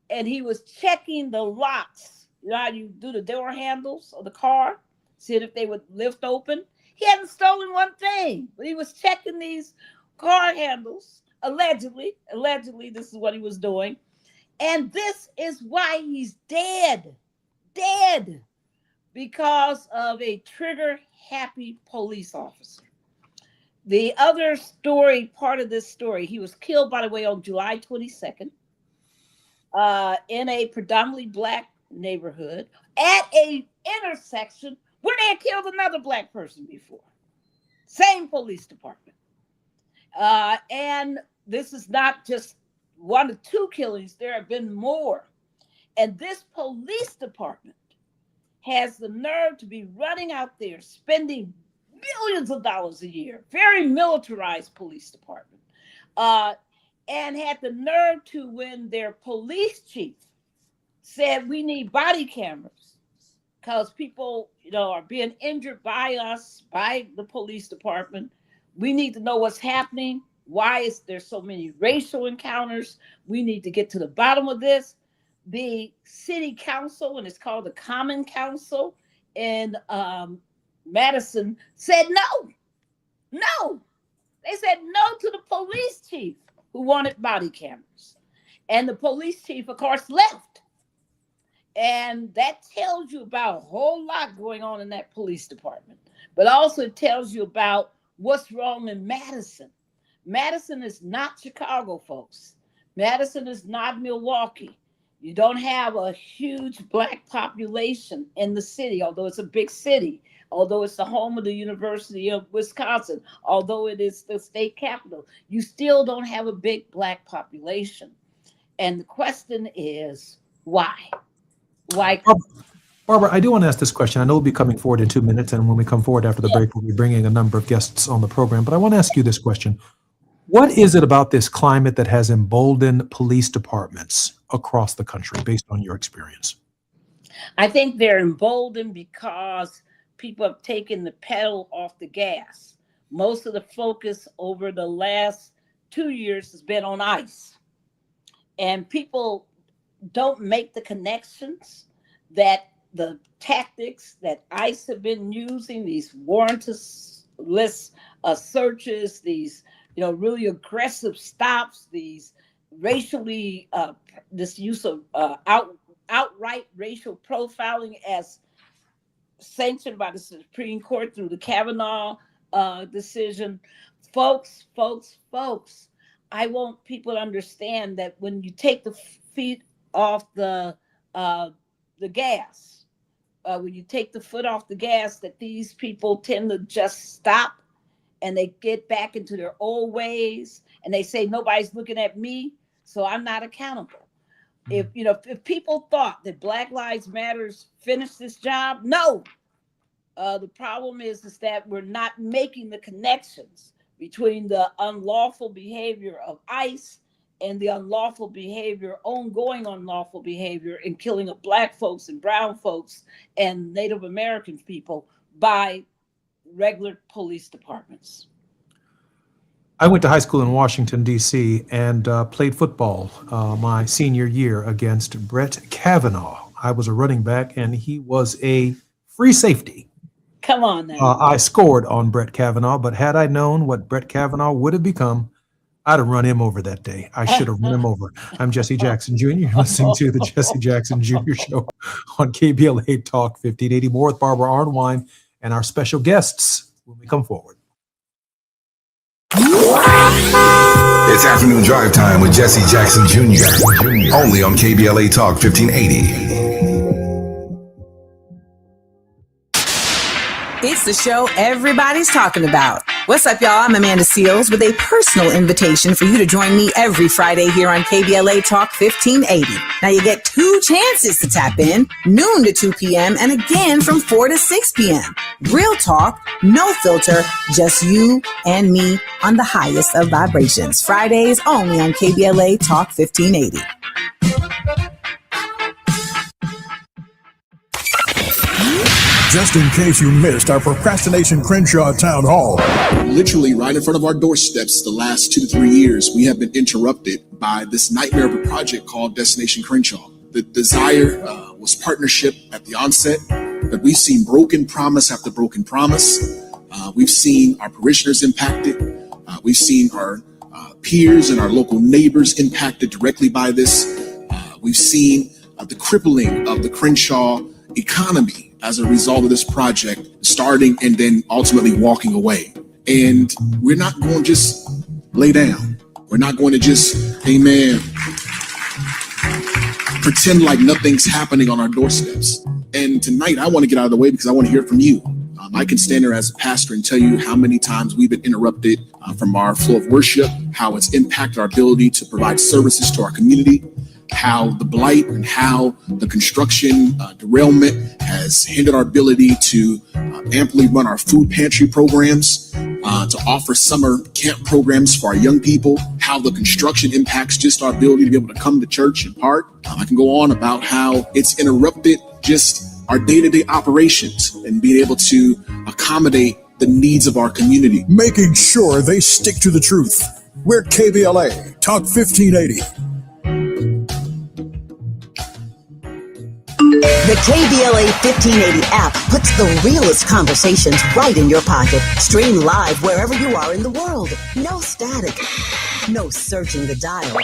and he was checking the locks. You know how you do the door handles of the car, seeing if they would lift open? He hadn't stolen one thing, but he was checking these car handles, allegedly. Allegedly, this is what he was doing. And this is why he's dead, because of a trigger-happy police officer. The other story, part of this story, he was killed, by the way, on July 22nd in a predominantly Black neighborhood at a intersection where they had killed another Black person before. Same police department. And this is not just 1 or 2 killings. There have been more. And this police department has the nerve to be running out there spending billions of dollars a year, very militarized police department, and had the nerve to, when their police chief said we need body cameras because people, are being injured by us, by the police department. We need to know what's happening. Why is there so many racial encounters? We need to get to the bottom of this. The city council, and it's called the Common Council in Madison, said no. They said no to the police chief who wanted body cameras. And the police chief, of course, left. And that tells you about a whole lot going on in that police department. But also it tells you about what's wrong in Madison. Madison is not Chicago, folks. Madison is not Milwaukee. You don't have a huge Black population in the city, although it's a big city, although it's the home of the University of Wisconsin, although it is the state capital. You still don't have a big Black population. And the question is, why? Why? Barbara, I do want to ask this question. I know we'll be coming forward in 2 minutes, and when we come forward after the break, we'll be bringing a number of guests on the program. But I want to ask you this question. What is it about this climate that has emboldened police departments across the country based on your experience? I think they're emboldened because people have taken the pedal off the gas. Most of the focus over the last 2 years has been on ICE. And people don't make the connections that the tactics that ICE have been using, these warrantless searches, these really aggressive stops, these racially, this use of outright racial profiling as sanctioned by the Supreme Court through the Kavanaugh decision. Folks, I want people to understand that when you take the feet off the gas, when you take the foot off the gas, that these people tend to just stop and they get back into their old ways and they say, nobody's looking at me, so I'm not accountable. If people thought that Black Lives Matters finished this job, no. The problem is that we're not making the connections between the unlawful behavior of ICE and the ongoing unlawful behavior in killing of Black folks and brown folks and Native American people by regular police departments. I went to high school in Washington, D.C. and played football my senior year against Brett Kavanaugh. I was a running back and he was a free safety. Come on now. I scored on Brett Kavanaugh, but had I known what Brett Kavanaugh would have become, I'd have run him over that day. I should have run him over. I'm Jesse Jackson Jr. You're listening to the Jesse Jackson Jr. Show on KBLA Talk 1580. More with Barbara Arnwine and our special guests when we come forward. It's afternoon drive time with Jesse Jackson Jr. Only on KBLA Talk 1580. It's the show everybody's talking about. What's up, y'all? I'm Amanda Seals with a personal invitation for you to join me every Friday here on KBLA Talk 1580. Now, you get 2 chances to tap in, noon to 2 p.m., and again from 4 to 6 p.m. Real talk, no filter, just you and me on the highest of vibrations. Fridays only on KBLA Talk 1580. Just in case you missed our Procrastination Crenshaw Town Hall. Literally right in front of our doorsteps the last 2 to 3 years, we have been interrupted by this nightmare of a project called Destination Crenshaw. The desire was partnership at the onset, but we've seen broken promise after broken promise. We've seen our parishioners impacted. We've seen our peers and our local neighbors impacted directly by this. We've seen the crippling of the Crenshaw economy as a result of this project starting and then ultimately walking away. And we're not going to just lay down. We're not going to just, amen, pretend like nothing's happening on our doorsteps. And tonight I want to get out of the way because I want to hear from you. I can stand there as a pastor and tell you how many times we've been interrupted from our flow of worship, how it's impacted our ability to provide services to our community, how the blight and how the construction derailment has hindered our ability to amply run our food pantry programs, to offer summer camp programs for our young people, how the construction impacts just our ability to be able to come to church and park. I can go on about how it's interrupted just our day-to-day operations and being able to accommodate the needs of our community. Making sure they stick to the truth. We're KBLA Talk 1580. The KBLA 1580 app puts the realest conversations right in your pocket. Stream live wherever you are in the world. No static. No searching the dial.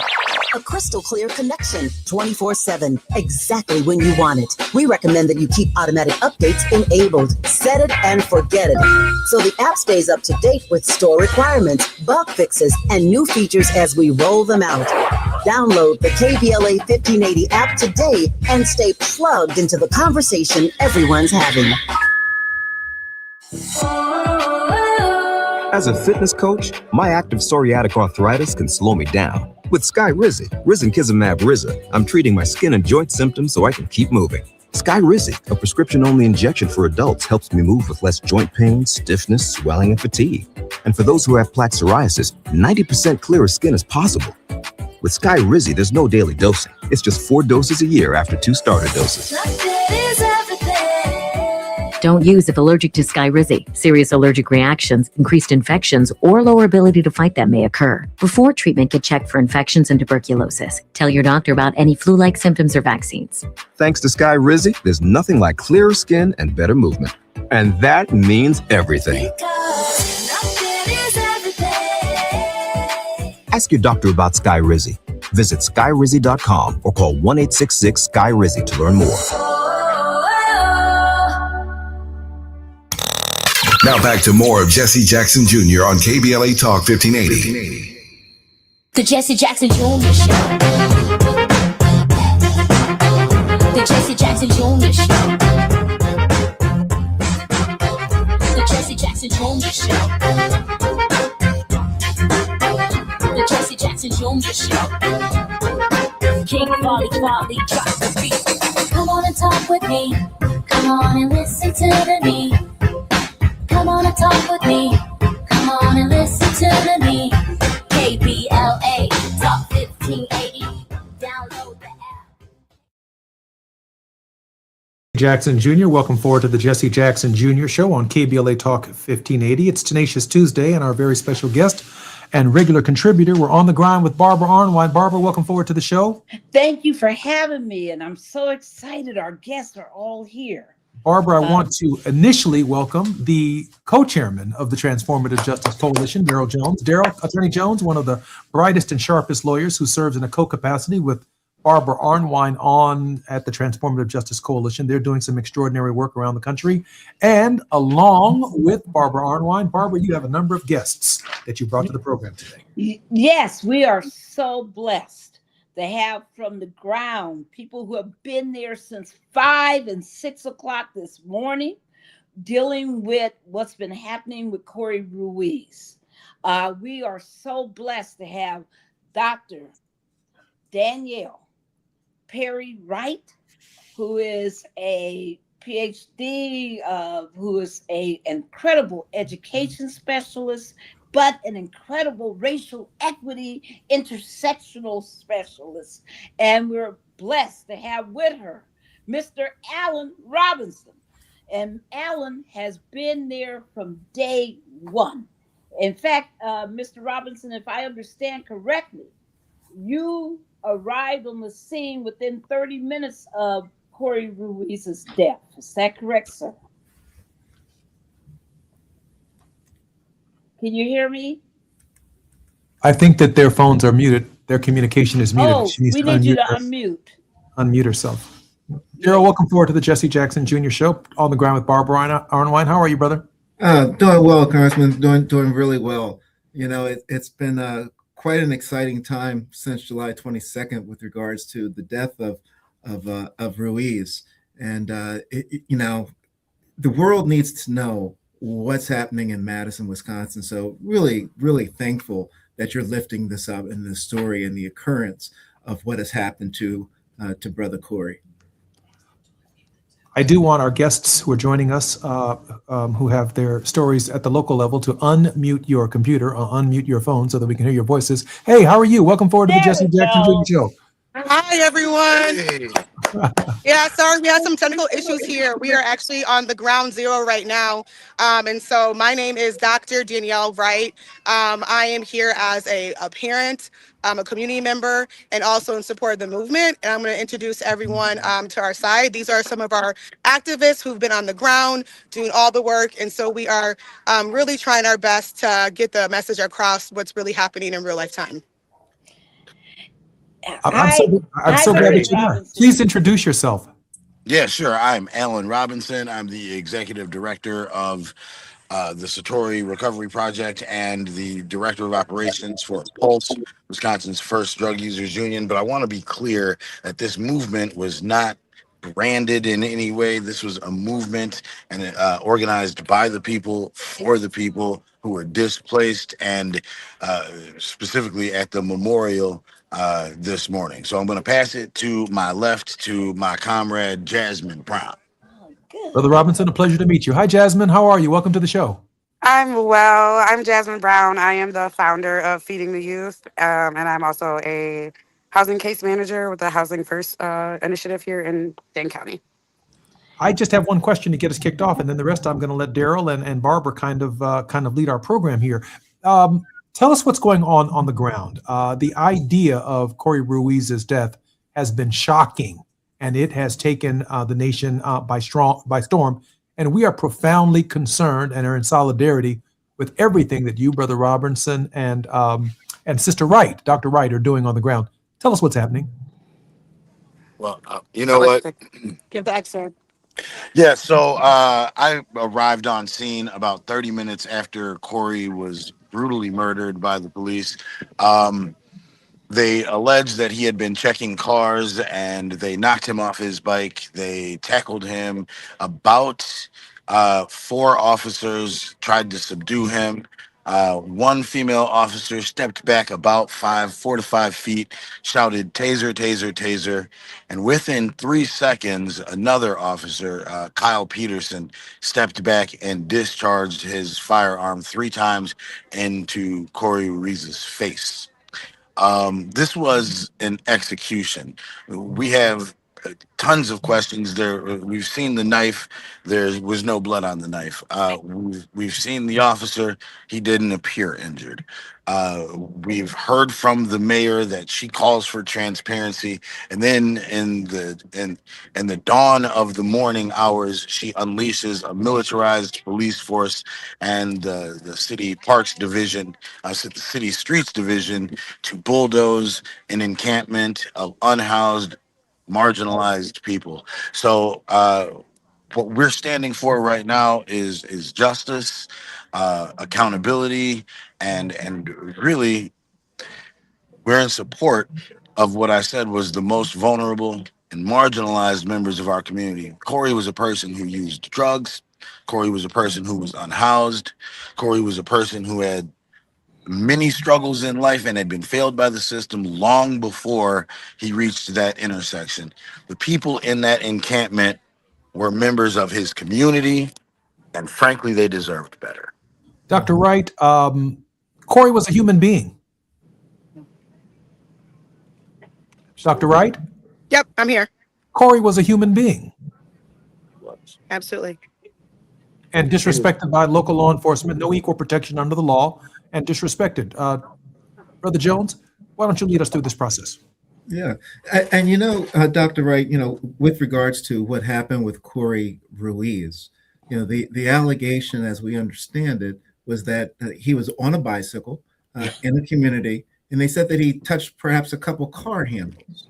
A crystal clear connection 24/7, exactly when you want it. We recommend that you keep automatic updates enabled. Set it and forget it. So the app stays up to date with store requirements, bug fixes, and new features as we roll them out. Download the KBLA 1580 app today and stay plugged into the conversation everyone's having. As a fitness coach, my active psoriatic arthritis can slow me down. With Skyrizi, Risankizumab Riza, I'm treating my skin and joint symptoms so I can keep moving. Skyrizi, a prescription-only injection for adults, helps me move with less joint pain, stiffness, swelling, and fatigue. And for those who have plaque psoriasis, 90% clearer skin is possible. With Skyrizi, there's no daily dosing. It's just 4 doses a year after 2 starter doses. Don't use if allergic to Skyrizi. Serious allergic reactions, increased infections, or lower ability to fight them may occur. Before treatment, get checked for infections and tuberculosis. Tell your doctor about any flu-like symptoms or vaccines. Thanks to Skyrizi, there's nothing like clearer skin and better movement. And that means everything. Ask your doctor about Skyrizi. Visit skyrizi.com or call 1-866-SKY-RIZI to learn more. Now back to more of Jesse Jackson Jr. on KBLA Talk 1580. The Jesse Jackson Jr. Show. The Jesse Jackson Jr. Show. The Jesse Jackson Jr. Show. The Jesse Jackson Jr. Show. King Volley, drop the beat. Come on and talk with me. Come on and listen to me. Come on and talk with me. Come on and listen to me. KBLA Talk 1580. Download the app. Jackson Jr., welcome forward to the Jesse Jackson Jr. Show on KBLA Talk 1580. It's Tenacious Tuesday, and our very special guest and regular contributor, we're on the grind with Barbara Arnwine. Barbara, welcome forward to the show. Thank you for having me, and I'm so excited. Our guests are all here. Barbara, I want to initially welcome the co-chairman of the Transformative Justice Coalition, Daryl Jones. Daryl, Attorney Jones, one of the brightest and sharpest lawyers who serves in a co-capacity with Barbara Arnwine on at the Transformative Justice Coalition. They're doing some extraordinary work around the country. And along with Barbara Arnwine, Barbara, you have a number of guests that you brought to the program today. Yes, we are so blessed to have from the ground people who have been there since 5 and 6 o'clock this morning, dealing with what's been happening with Corey Ruiz. We are so blessed to have Dr. Danielle Perry Wright, who is a PhD, who is an incredible education specialist, but an incredible racial equity intersectional specialist. And we're blessed to have with her Mr. Alan Robinson. And Alan has been there from day one. In fact, Mr. Robinson, if I understand correctly, you arrived on the scene within 30 minutes of Corey Ruiz's death. Is that correct, sir? Can you hear me? I think that their phones are muted. Their communication is muted. Oh, we need you to unmute. Unmute herself. Daryl, welcome forward to the Jesse Jackson Jr. Show on the ground with Barbara Arnwine. How are you, brother? Doing well, Congressman. Doing really well. You know, it's been quite an exciting time since July 22nd with regards to the death of Ruiz, and you know, the world needs to know what's happening in Madison, Wisconsin. So really, really thankful that you're lifting this up in this story and the occurrence of what has happened to Brother Corey. I do want our guests who are joining us, who have their stories at the local level, to unmute your computer or unmute your phone so that we can hear your voices. Hey, how are you? Welcome forward to the Jesse Jackson Jr. Show. Hi, everyone. Yeah, sorry, we have some technical issues here. We are actually on the ground zero right now. And so my name is Dr. Danielle Wright. I am here as a parent, a community member, and also in support of the movement. And I'm going to introduce everyone to our side. These are some of our activists who've been on the ground doing all the work. And so we are really trying our best to get the message across what's really happening in real life time. I'm so glad that you're here. Please introduce yourself. Yeah, sure. I'm Alan Robinson. I'm the executive director of the Satori Recovery Project and the director of operations for Pulse, Wisconsin's first drug users union. But I want to be clear that this movement was not branded in any way. This was a movement and organized by the people, for the people who were displaced, and specifically at the memorial this morning. So I'm going to pass it to my left to my comrade Jasmine Brown. Brother Robinson, a pleasure to meet you. Hi, Jasmine. How are you? Welcome to the show. I'm well. I'm Jasmine Brown. I am the founder of Feeding the Youth, and I'm also a housing case manager with the Housing First initiative here in Dane County. I just have one question to get us kicked off, and then the rest I'm going to let Daryl and Barbara kind of lead our program here. Tell us what's going on the ground. The idea of Corey Ruiz's death has been shocking, and it has taken the nation by storm. And we are profoundly concerned and are in solidarity with everything that you, Brother Robinson, and Sister Wright, Dr. Wright, are doing on the ground. Tell us what's happening. Well, you know what? Give the excerpt. Yeah, so I arrived on scene about 30 minutes after Corey was brutally murdered by the police. They alleged that he had been checking cars and they knocked him off his bike. They tackled him. About 4 officers tried to subdue him. One female officer stepped back about 4 to 5 feet, shouted, "Taser, taser, taser." And within 3 seconds, another officer, Kyle Peterson, stepped back and discharged his firearm 3 times into Corey Ruiz's face. This was an execution. We have tons of questions there. We've seen the knife. There was no blood on the knife. We've seen the officer. He didn't appear injured. We've heard from the mayor that she calls for transparency, and then in the dawn of the morning hours, she unleashes a militarized police force and the city parks division, the city streets division, to bulldoze an encampment of unhoused, marginalized people. So what we're standing for right now is justice, accountability, and really we're in support of what I said was the most vulnerable and marginalized members of our community. Corey was a person who used drugs. Corey was a person who was unhoused. Corey was a person who had many struggles in life and had been failed by the system long before he reached that intersection. The people in that encampment were members of his community, and frankly, they deserved better. Dr. Wright, Corey was a human being. Dr. Wright? Yep, I'm here. Corey was a human being. Absolutely. And disrespected by local law enforcement, no equal protection under the law, and disrespected. Brother Jones, why don't you lead us through this process? Yeah. And Dr. Wright, with regards to what happened with Corey Ruiz, the allegation, as we understand it, was that he was on a bicycle in the community, and they said that he touched perhaps a couple car handles.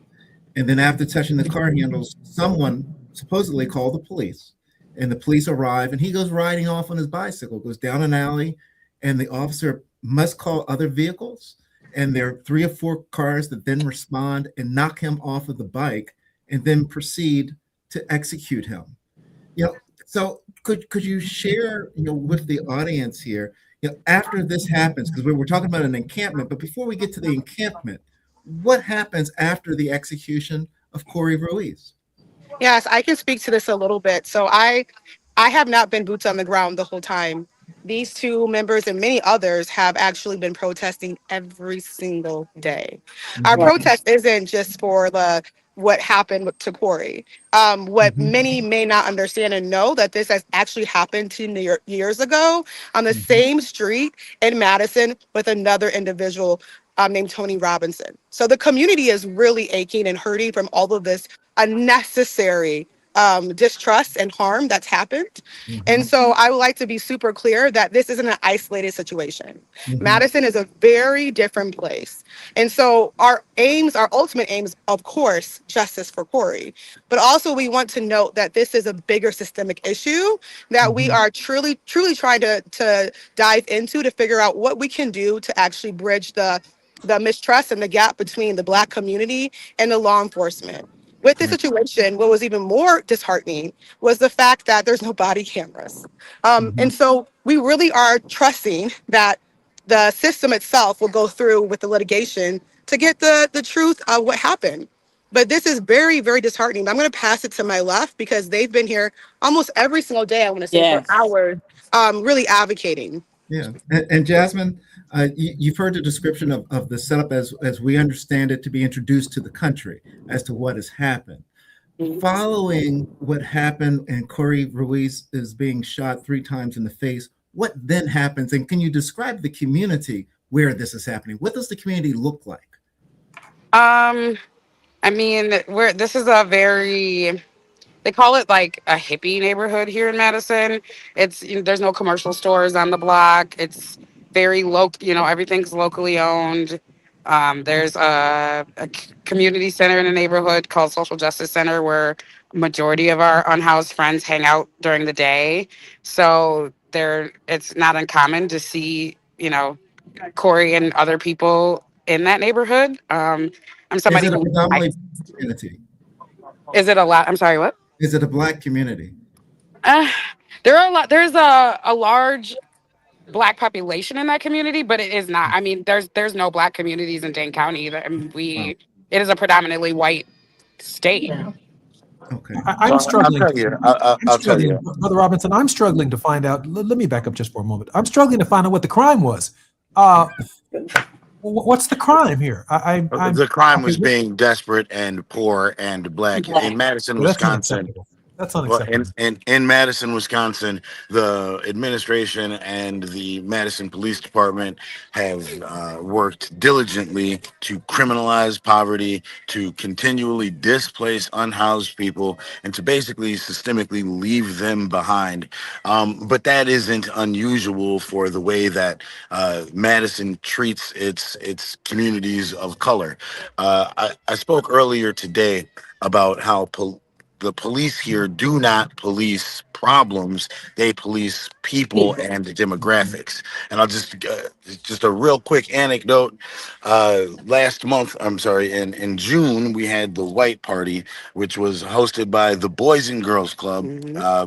And then after touching the car handles, someone supposedly called the police, and the police arrive, and he goes riding off on his bicycle, goes down an alley, and the officer must call other vehicles. And there are 3 or 4 cars that then respond and knock him off of the bike and then proceed to execute him. So could you share, with the audience here, after this happens, because we're talking about an encampment, but before we get to the encampment, what happens after the execution of Corey Ruiz? Yes, I can speak to this a little bit. So I have not been boots on the ground the whole time. These 2 members and many others have actually been protesting every single day. Our protest isn't just for what happened to Corey. What many may not understand and know that this has actually happened 2 years ago on the same street in Madison with another individual named Tony Robinson. So the community is really aching and hurting from all of this unnecessary distrust and harm that's happened. And so I would like to be super clear that this isn't an isolated situation. Madison is a very different place. And so our ultimate aims, of course, justice for Corey, but also we want to note that this is a bigger systemic issue that we are truly trying to dive into to figure out what we can do to actually bridge the mistrust and the gap between the Black community and the law enforcement. With this situation, what was even more disheartening was the fact that there's no body cameras. And so we really are trusting that the system itself will go through with the litigation to get the truth of what happened. But this is very, very disheartening. I'm going to pass it to my left because they've been here almost every single day, I want to say, Yes. for hours, really advocating. Yeah, and Jasmine, you've heard the description of the setup as we understand it to be introduced to the country as to what has happened. Following what happened and Corey Ruiz is being shot 3 times in the face, what then happens? And can you describe the community where this is happening? What does the community look like? I mean, this is a very, they call it like a hippie neighborhood here in Madison. There's no commercial stores on the block. It's very local, everything's locally owned. There's a community center in the neighborhood called Social Justice Center where majority of our unhoused friends hang out during the day. So it's not uncommon to see, Corey and other people in that neighborhood. I'm somebody Is it a who predominantly community? Is it a lot? I'm sorry, what? Is it a Black community? There are a lot. There's a large Black population in that community, but it is not. I mean, there's no Black communities in Dane County either. I mean, it is a predominantly white state. Okay. I'm struggling. I'll tell you. Brother Robinson, I'm struggling to find out. Let me back up just for a moment. I'm struggling to find out what the crime was. What's the crime here? The crime was being desperate and poor and Black in Madison, Wisconsin. That's unacceptable. In Madison, Wisconsin, the administration and the Madison Police Department have worked diligently to criminalize poverty, to continually displace unhoused people, and to basically systemically leave them behind. But that isn't unusual for the way that Madison treats its communities of color. I spoke earlier today about how the police here do not police problems; they police people and demographics. And I'll just a real quick anecdote. Last month, in June, we had the White Party, which was hosted by the Boys and Girls Club,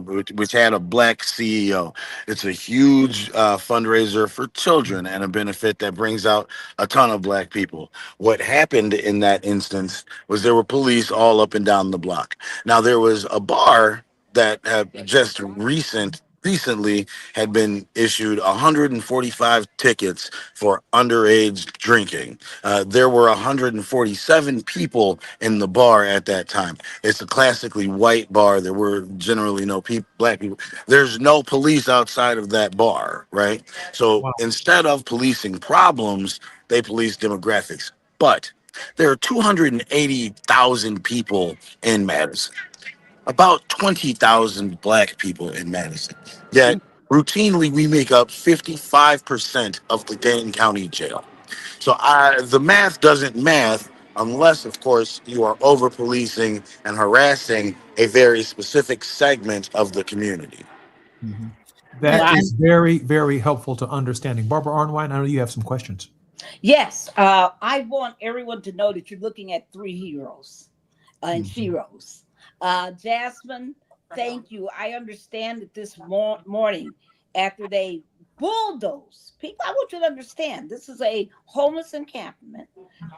which had a Black CEO. It's a huge fundraiser for children and a benefit that brings out a ton of Black people. What happened in that instance was there were police all up and down the block. Now, there was a bar that just recently had been issued 145 tickets for underage drinking. There were 147 people in the bar at that time. It's a classically white bar. There were generally no Black people. There's no police outside of that bar, right? So instead of policing problems, they police demographics. But there are 280,000 people in Madison. About 20,000 Black people in Madison. Yet, routinely, we make up 55% of the Dane County jail. So the math doesn't math unless, of course, you are over-policing and harassing a very specific segment of the community. That is very, very helpful to understanding. Barbara Arnwine, I know you have some questions. Yes, I want everyone to know that you're looking at 3 heroes and sheroes. Jasmine, thank you. I understand that this morning, after they bulldoze people, I want you to understand this is a homeless encampment.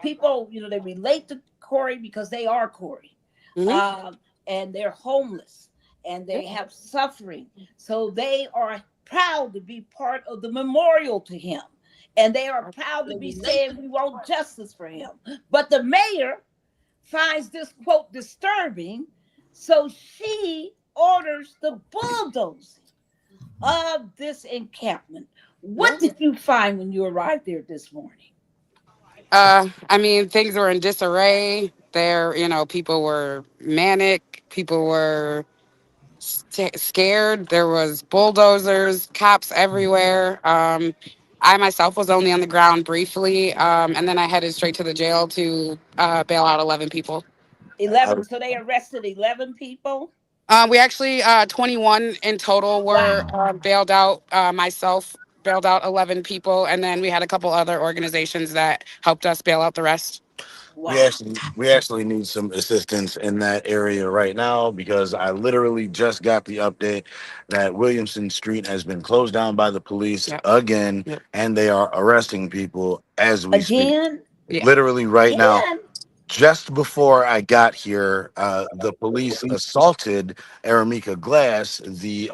People, they relate to Corey because they are Corey, and they're homeless and they have suffering. So they are proud to be part of the memorial to him, and they are proud to be saying we want justice for him. But the mayor finds this quote disturbing. So she orders the bulldozing of this encampment. What did you find when you arrived there this morning? I mean, things were in disarray. People were manic. People were scared. There was bulldozers, cops everywhere. I myself was only on the ground briefly, and then I headed straight to the jail to bail out 11 people. 11. So they arrested 11 people? We actually, 21 in total were bailed out. Myself bailed out 11 people, and then we had a couple other organizations that helped us bail out the rest. Wow. We actually need some assistance in that area right now because I literally just got the update that Williamson Street has been closed down by the police again, and they are arresting people as we speak. Literally right now. just before I got here, the police assaulted Aramika Glass, the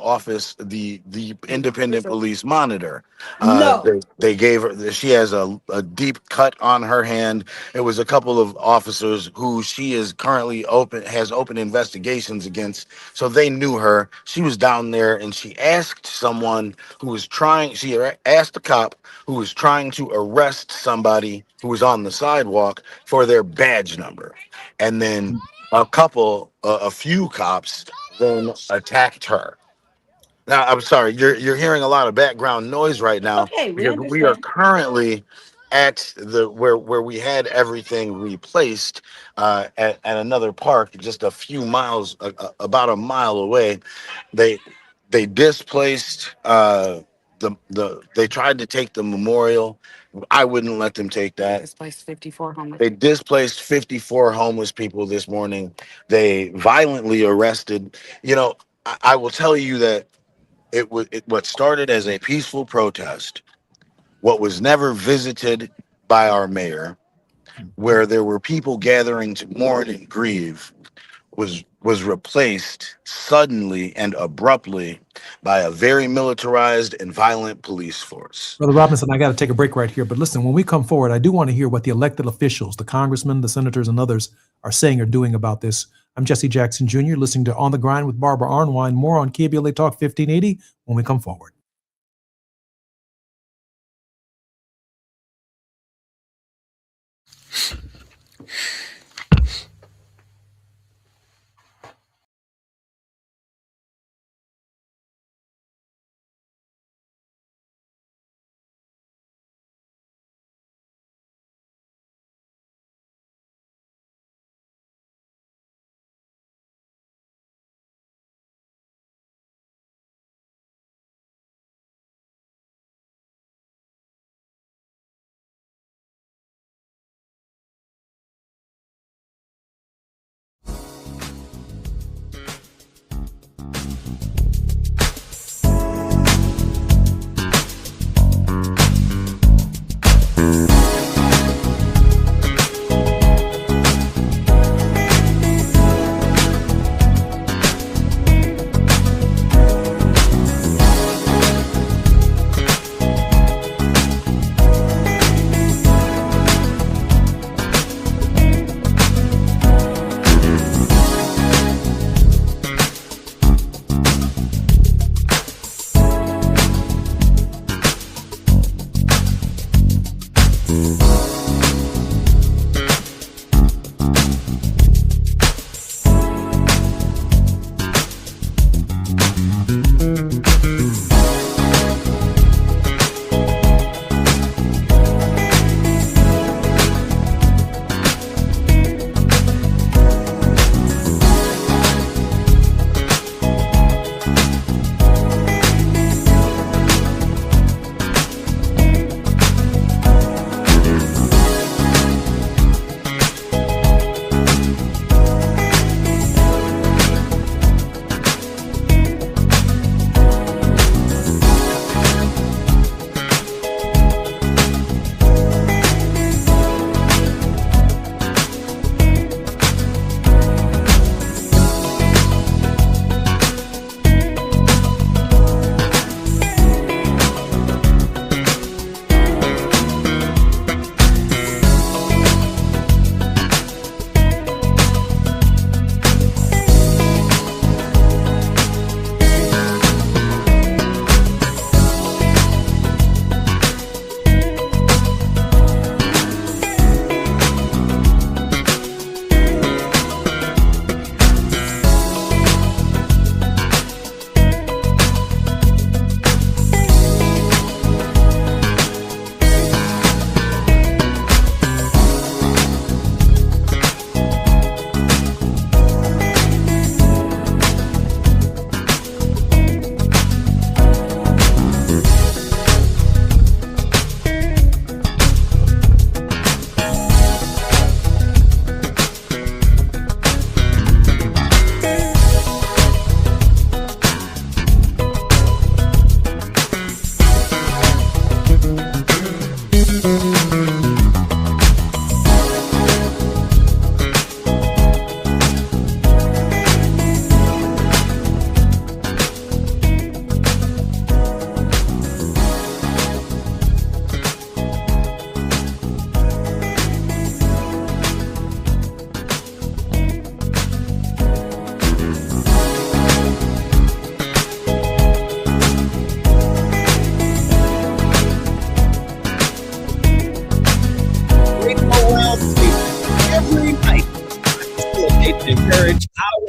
independent police monitor. No. They gave her. She has a deep cut on her hand. It was a couple of officers who she is currently has open investigations against. So they knew her. She was down there, and she asked someone who was trying. She asked a cop who was trying to arrest somebody who was on the sidewalk for their badge number, and then a few cops then attacked her. Now, I'm sorry, you're hearing a lot of background noise right now Okay, we because we are understand. currently at the where we had everything replaced at another park just a few miles, about a mile away. They they displaced they tried to take the memorial. I wouldn't let them take that. Displaced 54 homeless. They displaced 54 homeless people this morning. They violently arrested. I will tell you that what started as a peaceful protest, what was never visited by our mayor, where there were people gathering to mourn and grieve, was replaced suddenly and abruptly by a very militarized and violent police force. Brother Robinson, I got to take a break right here. But listen, when we come forward, I do want to hear what the elected officials, the congressmen, the senators, and others are saying or doing about this. I'm Jesse Jackson Jr., listening to On the Grind with Barbara Arnwine. More on KBLA Talk 1580 when we come forward.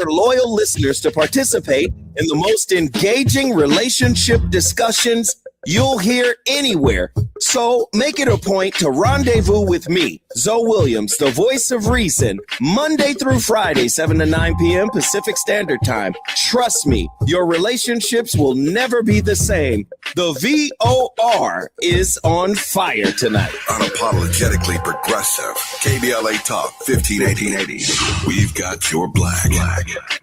our loyal listeners to participate in the most engaging relationship discussions you'll hear anywhere. So make it a point to rendezvous with me, Zoe Williams, the voice of reason, Monday through Friday, 7 to 9 p.m. Pacific Standard Time. Trust me, your relationships will never be the same. The VOR is on fire tonight. Unapologetically progressive. KBLA Talk 1580. We've got your black. Unapologetically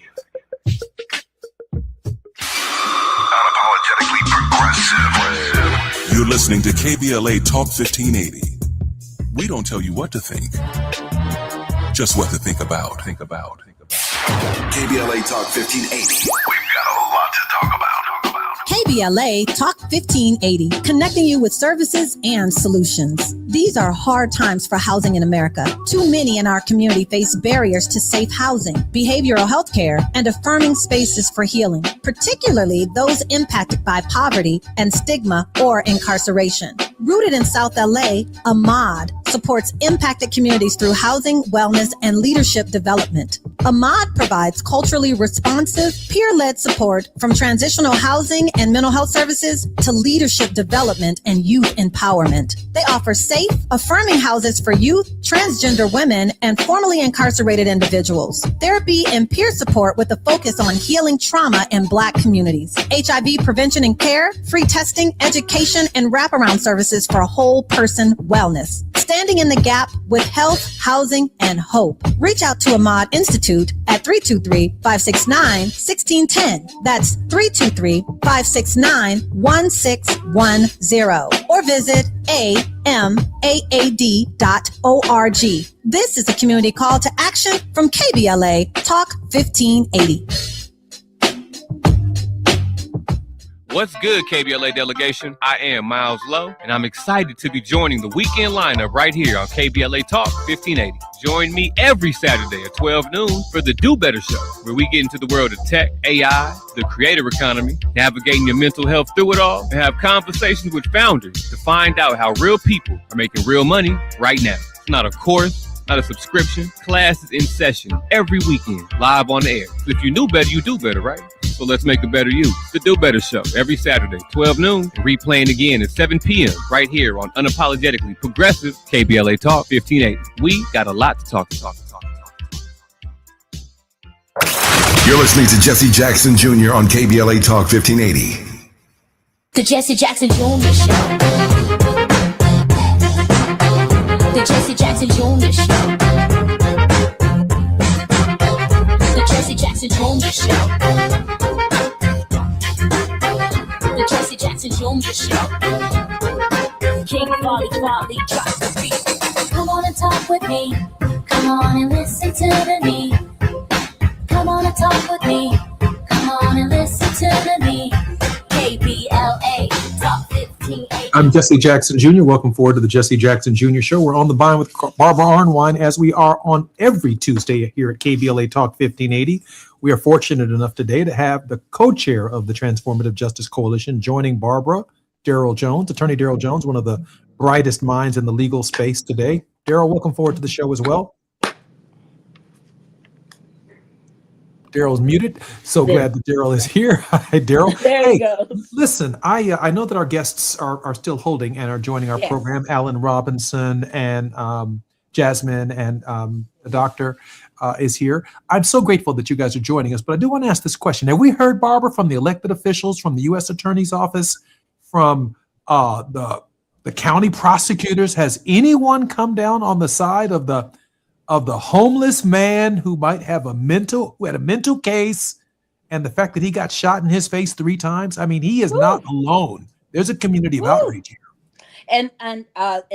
progressive. You're listening to KBLA Talk 1580. We don't tell you what to think, just what to think about. KBLA Talk 1580. We've got a lot to talk about. KBLA Talk 1580, connecting you with services and solutions. These are hard times for housing in America. Too many in our community face barriers to safe housing, behavioral health care, and affirming spaces for healing, particularly those impacted by poverty and stigma or incarceration. Rooted in South LA, Ahmad supports impacted communities through housing, wellness, and leadership development. Ahmad provides culturally responsive, peer-led support from transitional housing and mental health services to leadership development and youth empowerment. They offer safe, affirming houses for youth, transgender women, and formerly incarcerated individuals. Therapy and peer support with a focus on healing trauma in Black communities. HIV prevention and care, free testing, education, and wraparound services for whole person wellness. Standing in the gap with health, housing, and hope. Reach out to Ahmad Institute at 323-569-1610. That's 323-569-1610. Or visit amaad.org. This is a community call to action from KBLA Talk 1580. What's good, KBLA delegation? I am Miles Lowe, and I'm excited to be joining the weekend lineup right here on KBLA Talk 1580. Join me every Saturday at 12 noon for the Do Better Show, where we get into the world of tech, AI, the creator economy, navigating your mental health through it all, and have conversations with founders to find out how real people are making real money right now. It's not a course, not a subscription. Classes in session every weekend, live on the air. So if you knew better, you do better, right? So let's make a better you. The Do Better Show every Saturday, 12 noon, and replaying again at 7 p.m. right here on Unapologetically Progressive KBLA Talk 1580. We got a lot to talk. You're listening to Jesse Jackson Jr. on KBLA Talk 1580. The Jesse Jackson Jr. Show. The Jesse Jackson Jr. Show. The Jesse Jackson Jr. Show. The Jesse Jackson Jr. Show. King Folly, drop the beat. Come on and talk with me. Come on and listen to me. Come on and talk with me. Come on and listen to me. KBLA Talk 1580. I'm Jesse Jackson Jr. Welcome forward to the Jesse Jackson Jr. Show. We're on the line with Barbara Arnwine, as we are on every Tuesday here at KBLA Talk 1580. We are fortunate enough today to have the co-chair of the Transformative Justice Coalition joining Barbara, Daryl Jones, Attorney Daryl Jones, one of the brightest minds in the legal space today. Daryl, welcome forward to the show as well. Daryl's muted. So glad that Daryl is here. Hi, Daryl. There you go. Listen, I know that our guests are still holding and are joining our program. Alan Robinson and Jasmine and the doctor is here. I'm so grateful that you guys are joining us, but I do want to ask this question. Have we heard, Barbara, from the elected officials, from the U.S. Attorney's Office, from the county prosecutors? Has anyone come down on the side of the homeless man who might have a mental case, and the fact that he got shot in his face 3 times? I mean, he is not alone. There's a community of outrage here. And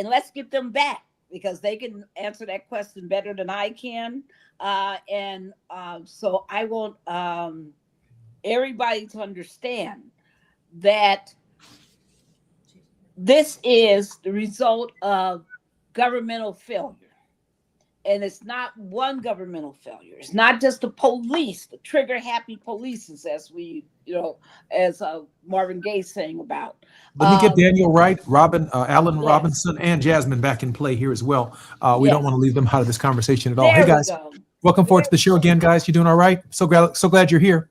let's get them back, because they can answer that question better than I can. So I want everybody to understand that this is the result of governmental failure. And it's not one governmental failure. It's not just the police, the trigger happy police, as Marvin Gaye sang about. Let me get Daniel Wright, Alan Robinson, and Jasmine back in play here as well. We don't want to leave them out of this conversation at all. Hey guys, Welcome forward to the show again, guys. You doing all right? So glad you're here.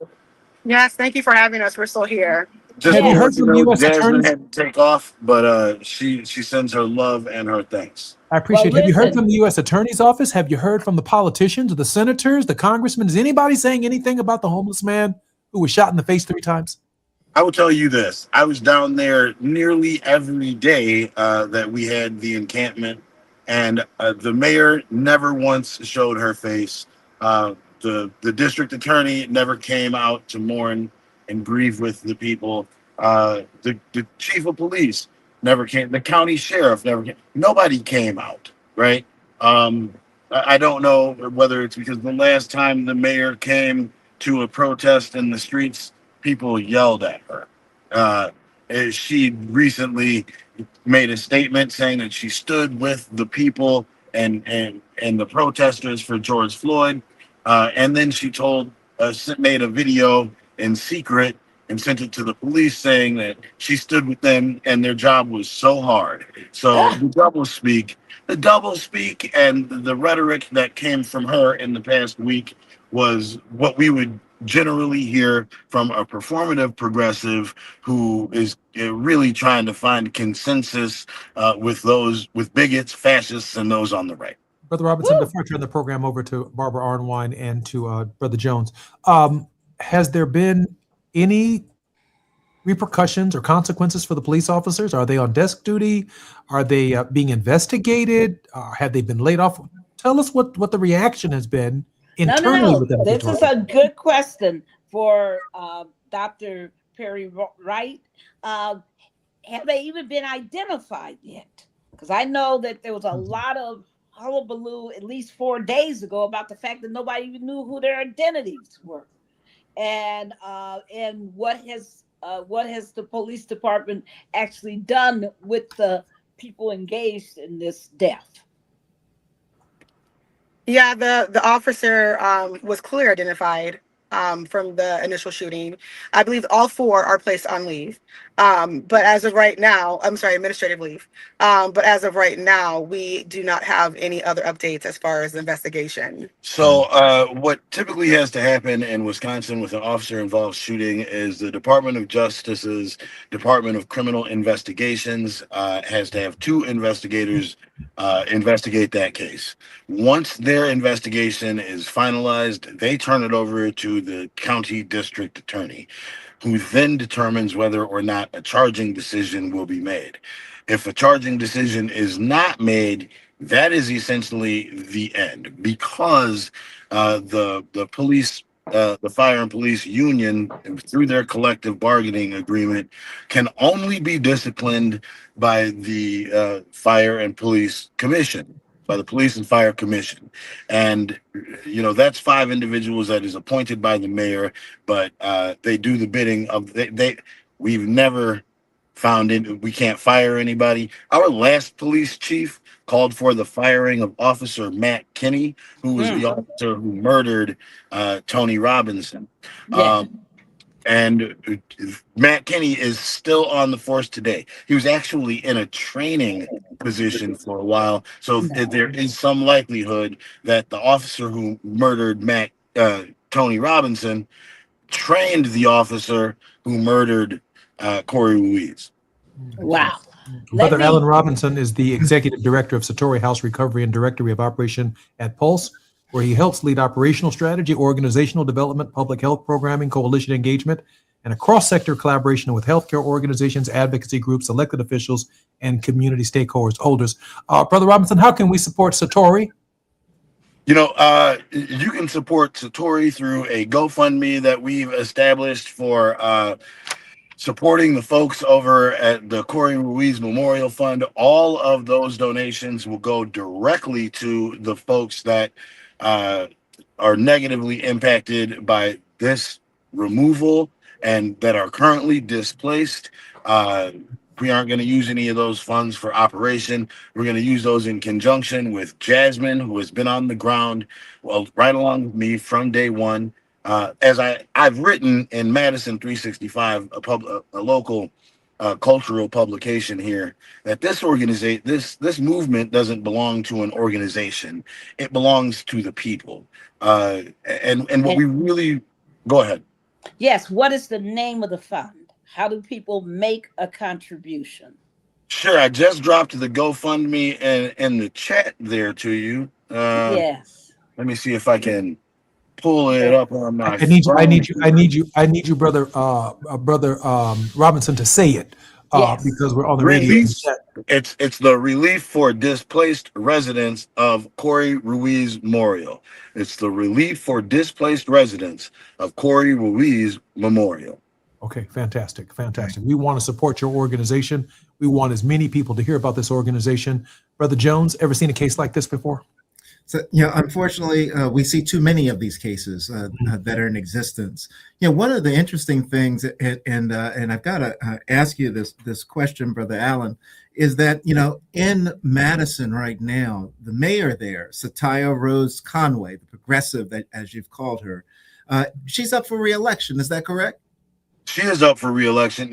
Yes, thank you for having us. We're still here. Just Have you heard you from know, U.S. Jasmine attorneys? had to take off, but she sends her love and her thanks. I appreciate it. Well, Have you heard listen. from the U.S. Attorney's Office? Have you heard from the politicians, the senators, the congressmen? Is anybody saying anything about the homeless man who was shot in the face 3 times? I will tell you this. I was down there nearly every day that we had the encampment, and the mayor never once showed her face. The district attorney never came out to mourn and grieve with the people. The chief of police never came. The county sheriff never came. Nobody came out, right? I don't know whether it's because the last time the mayor came to a protest in the streets, people yelled at her. She recently made a statement saying that she stood with the people and the protesters for George Floyd. And then she made a video in secret and sent it to the police saying that she stood with them and their job was so hard. So the double speak and the rhetoric that came from her in the past week was what we would generally hear from a performative progressive who is really trying to find consensus with bigots, fascists, and those on the right. Brother Robinson, before I turn the program over to Barbara Arnwine and to Brother Jones, has there been any repercussions or consequences for the police officers? Are they on desk duty? Are they being investigated? Have they been laid off? Tell us what the reaction has been internally with that. This is a good question for Dr. Perry Wright. Have they even been identified yet? Because I know that there was a lot of hullabaloo at least 4 days ago about the fact that nobody even knew who their identities were, and what has the police department actually done with the people engaged in this death? Yeah, the officer was clearly identified from the initial shooting. I believe all 4 are placed on leave. But as of right now, administrative leave. But as of right now, we do not have any other updates as far as the investigation. So what typically has to happen in Wisconsin with an officer-involved shooting is the Department of Justice's Department of Criminal Investigations has to have 2 investigators investigate that case. Once their investigation is finalized, they turn it over to the county district attorney, who then determines whether or not a charging decision will be made. If a charging decision is not made, that is essentially the end, because the police, the fire and police union, through their collective bargaining agreement, can only be disciplined by the fire and police commission, by the Police and Fire Commission. And, that's 5 individuals that is appointed by the mayor, but they do the bidding of, we've never found it. We can't fire anybody. Our last police chief called for the firing of Officer Matt Kinney, who was the officer who murdered Tony Robinson. Yeah. And Matt Kinney is still on the force today. He was actually in a training position for a while. So there is some likelihood that the officer who murdered Tony Robinson trained the officer who murdered Corey Ruiz. Wow. Brother Alan Robinson is the executive director of Satori House Recovery and Directory of Operation at Pulse, where he helps lead operational strategy, organizational development, public health programming, coalition engagement, and a cross-sector collaboration with healthcare organizations, advocacy groups, elected officials, and community stakeholders. Brother Robinson, how can we support Satori? You can support Satori through a GoFundMe that we've established for supporting the folks over at the Corey Ruiz Memorial Fund. All of those donations will go directly to the folks that are negatively impacted by this removal and that are currently displaced. We aren't going to use any of those funds for operation. We're going to use those in conjunction with Jasmine, who has been on the ground, right along with me from day one. As I've written in Madison 365, a local cultural publication here, that this movement doesn't belong to an organization. It belongs to the people. And what we really go ahead. Yes. What is the name of the fund? How do people make a contribution? Sure. I just dropped the GoFundMe in the chat there to you. Yes. Let me see if I can pull it up on my. I need you, brother Robinson, to say it because we're on the radio. It's the Relief for Displaced Residents of Corey Ruiz Memorial. It's the Relief for Displaced Residents of Corey Ruiz Memorial. Okay, fantastic. We want to support your organization. We want as many people to hear about this organization. Brother Jones, ever seen a case like this before? So, unfortunately, we see too many of these cases that are in existence. One of the interesting things, and I've got to ask you this question, Brother Allen, is that, in Madison right now, the mayor there, Satya Rose Conway, the progressive, as you've called her, she's up for re-election. Is that correct? She is up for re-election.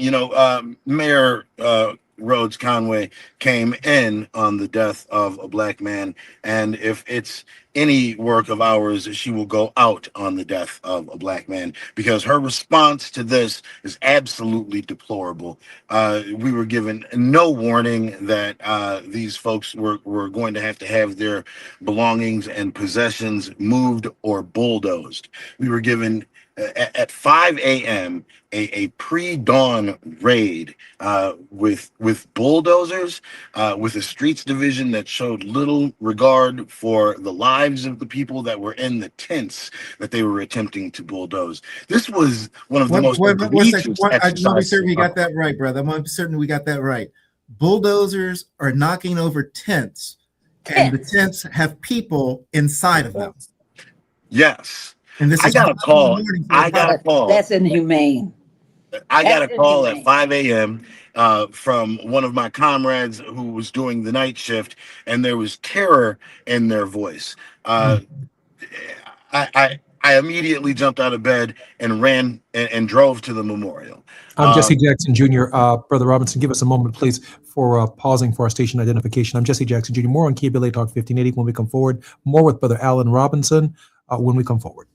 Mayor Rhodes Conway came in on the death of a black man, and if it's any work of ours, she will go out on the death of a black man, because her response to this is absolutely deplorable. We were given no warning that these folks were going to have their belongings and possessions moved or bulldozed. We were given at 5 a.m. a pre-dawn raid with bulldozers, with a streets division that showed little regard for the lives of the people that were in the tents that they were attempting to bulldoze. This was one of the most egregious I want to be certain we got exercises. that right, brother. I want to be certain we got that right. Bulldozers are knocking over tents, and the tents have people inside of them. Yes. And this I is got a call. That's inhumane. I got a call at 5 a.m. From one of my comrades who was doing the night shift, and there was terror in their voice. I immediately jumped out of bed and ran and drove to the memorial. I'm Jesse Jackson Jr. Brother Robinson, give us a moment, please, for pausing for our station identification. I'm Jesse Jackson Jr. More on KBLA Talk 1580 when we come forward. More with Brother Allen Robinson when we come forward.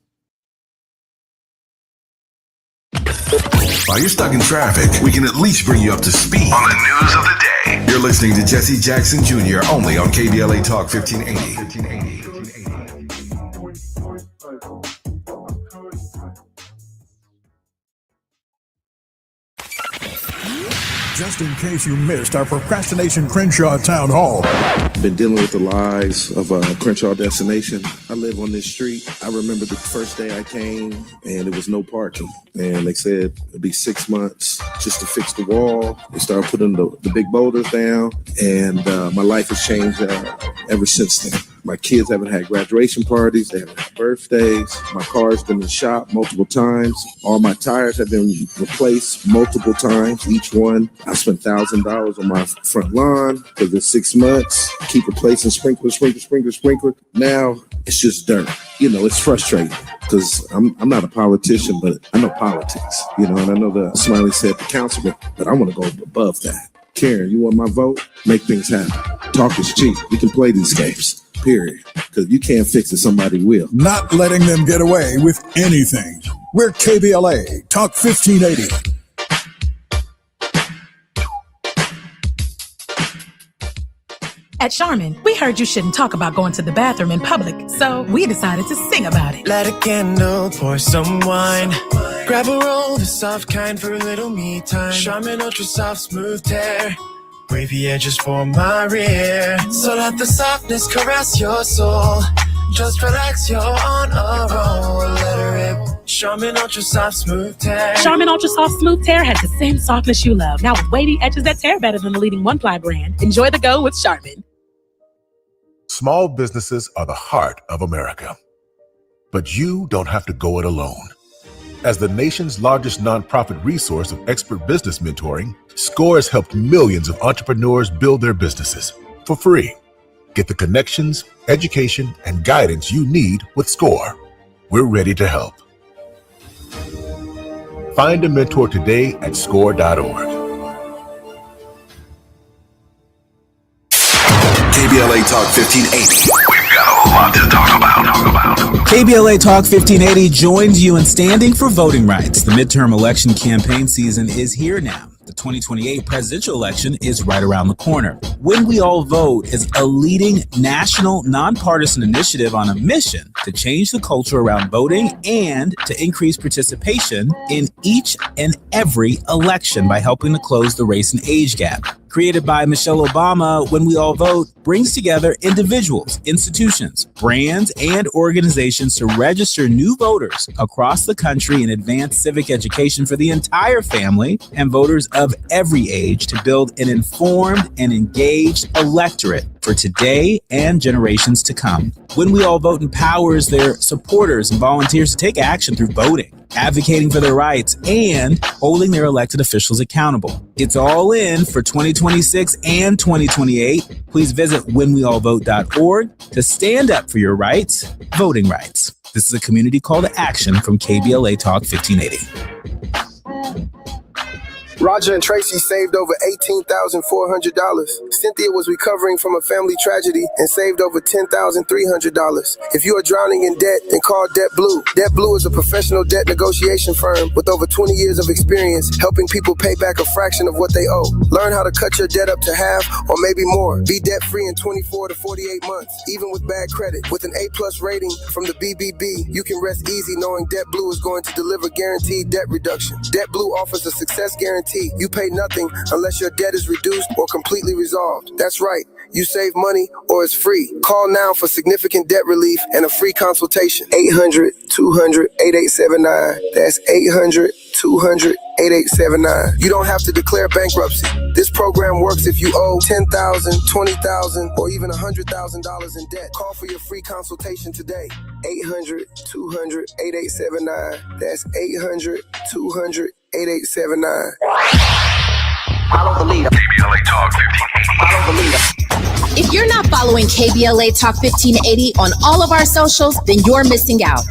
While you're stuck in traffic, we can at least bring you up to speed on the news of the day. You're listening to Jesse Jackson Jr. only on KBLA Talk 1580. Just in case you missed our Procrastination Crenshaw Town Hall. Been dealing with the lies of Crenshaw Destination. I live on this street. I remember the first day I came and there was no parking. And they said it'd be 6 months just to fix the wall. They started putting the big boulders down, and my life has changed ever since then. My kids haven't had graduation parties. They haven't had birthdays. My car's been in the shop multiple times. All my tires have been replaced multiple times. Each one, I spent $1,000 on my front lawn for the 6 months. Keep replacing sprinkler. Now it's just dirt. It's frustrating because I'm not a politician, but I know politics. And I know the Smiley said the councilman, but I want to go above that. Karen, you want my vote? Make things happen. Talk is cheap. We can play these games. Period. Because you can't fix it, somebody will. Not letting them get away with anything. We're KBLA Talk 1580. At Charmin, we heard you shouldn't talk about going to the bathroom in public, so we decided to sing about it. Light a candle, pour some wine. Grab a roll, the soft kind for a little me time. Charmin Ultra Soft Smooth Tear. Wavy edges for my rear. So let the softness caress your soul. Just relax, you're on a roll. Let her rip. Charmin Ultra Soft Smooth Tear. Charmin Ultra Soft Smooth Tear has the same softness you love, now with wavy edges that tear better than the leading one-ply brand. Enjoy the go with Charmin. Small businesses are the heart of America. But you don't have to go it alone. As the nation's largest nonprofit resource of expert business mentoring, SCORE has helped millions of entrepreneurs build their businesses for free. Get the connections, education, and guidance you need with SCORE. We're ready to help. Find a mentor today at score.org. KBLA Talk 1580. We've got a lot to talk about. KBLA Talk 1580 joins you in standing for voting rights. The midterm election campaign season is here now. The 2028 presidential election is right around the corner. When We All Vote is a leading national nonpartisan initiative on a mission to change the culture around voting and to increase participation in each and every election by helping to close the race and age gap. Created by Michelle Obama, When We All Vote brings together individuals, institutions, brands, and organizations to register new voters across the country and advance civic education for the entire family and voters of every age to build an informed and engaged electorate for today and generations to come. When We All Vote empowers their supporters and volunteers to take action through voting, advocating for their rights, and holding their elected officials accountable. It's all in for 2026 and 2028. Please visit whenweallvote.org to stand up for your rights, voting rights. This is a community call to action from KBLA Talk 1580. Roger and Tracy saved over $18,400. Cynthia was recovering from a family tragedy and saved over $10,300. If you are drowning in debt, then call Debt Blue. Debt Blue is a professional debt negotiation firm with over 20 years of experience helping people pay back a fraction of what they owe. Learn how to cut your debt up to half or maybe more. Be debt-free in 24 to 48 months, even with bad credit. With an A+ rating from the BBB, you can rest easy knowing Debt Blue is going to deliver guaranteed debt reduction. Debt Blue offers a success guarantee. You pay nothing unless your debt is reduced or completely resolved. That's right. You save money or it's free. Call now for significant debt relief and a free consultation. 800-200-8879. That's 800-200-8879. You don't have to declare bankruptcy. This program works if you owe $10,000, $20,000, or even $100,000 in debt. Call for your free consultation today. 800-200-8879. That's 800-200-8879. Follow the leader. KBLA Talk 1580. Follow the leader. If you're not following KBLA Talk 1580 on all of our socials, then you're missing out.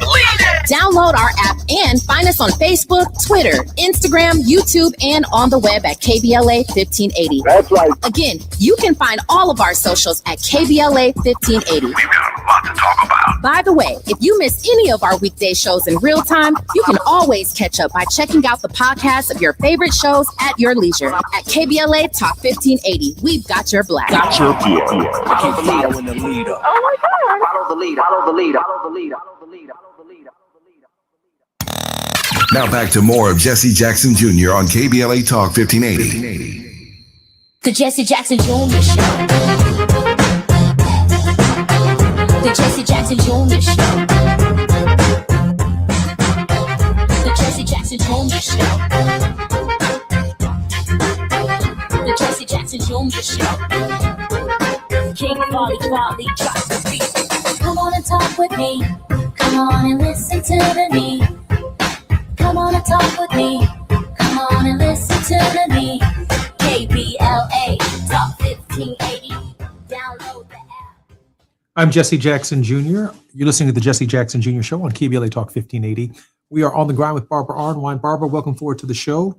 Download our app and find us on Facebook, Twitter, Instagram, YouTube, and on the web at KBLA 1580. That's right. Again, you can find all of our socials at KBLA 1580. We've got a lot to talk about. By the way, if you miss any of our weekday shows in real time, you can always catch up by checking out the podcast of your favorite shows at your leisure. At KBLA Talk 1580, we've got your black. Got your black. Following the leader. Oh my God. Follow the leader. Follow the leader. Follow the leader. Follow the leader. Follow the leader. Now back to more of Jesse Jackson Jr. on KBLA Talk 1580. The Jesse Jackson Jr. Show. The Jesse Jackson Jr. Show. The Jesse Jackson Jr. Show. The Jesse Jackson Jr. Show. King Folly, drop the beat. Come on and talk with me. Come on and listen to the need. Come on and talk with me. Come on and listen to the need. KBLA Talk 1580. Download the app. I'm Jesse Jackson Jr. You're listening to the Jesse Jackson Jr. Show on KBLA Talk 1580. We are on the ground with Barbara Arnwine. Barbara, welcome forward to the show.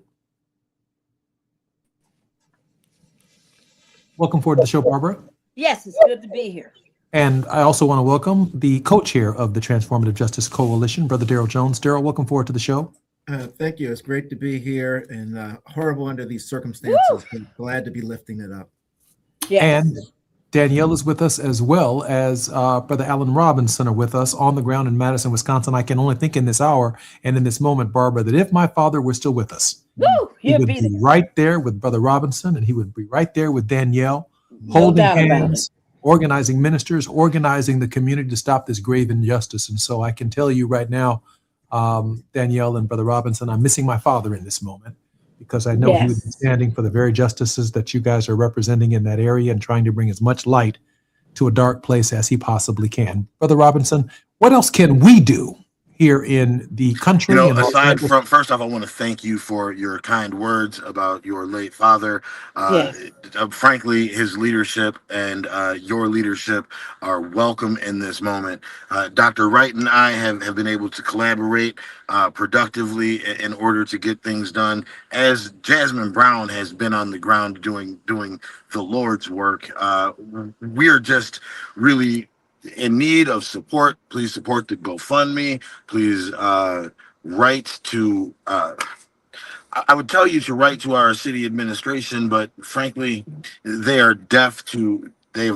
Welcome forward to the show, Barbara. Yes, it's good to be here. And I also want to welcome the co-chair of the Transformative Justice Coalition, Brother Daryl Jones. Daryl, welcome forward to the show. Thank you. It's great to be here and horrible under these circumstances, but glad to be lifting it up. Yes. And Danielle is with us, as well as Brother Alan Robinson are with us on the ground in Madison, Wisconsin. I can only think in this hour and in this moment, Barbara, that if my father were still with us, he would be right there with Brother Robinson, and he would be right there with Danielle, holding hands, organizing ministers, organizing the community to stop this grave injustice. And so I can tell you right now, Danielle and Brother Robinson, I'm missing my father in this moment, because I know he would be standing for the very justices that you guys are representing in that area and trying to bring as much light to a dark place as he possibly can. Brother Robinson, what else can we do here in the country. You know, and Los aside Angeles. from, first off, I want to thank you for your kind words about your late father. Yes. Frankly, his leadership and your leadership are welcome in this moment. Dr. Wright and I have been able to collaborate productively in order to get things done, as Jasmine Brown has been on the ground doing the Lord's work. We're just really in need of support. Please support the GoFundMe. Please write to, I would tell you to write to our city administration, but frankly, they have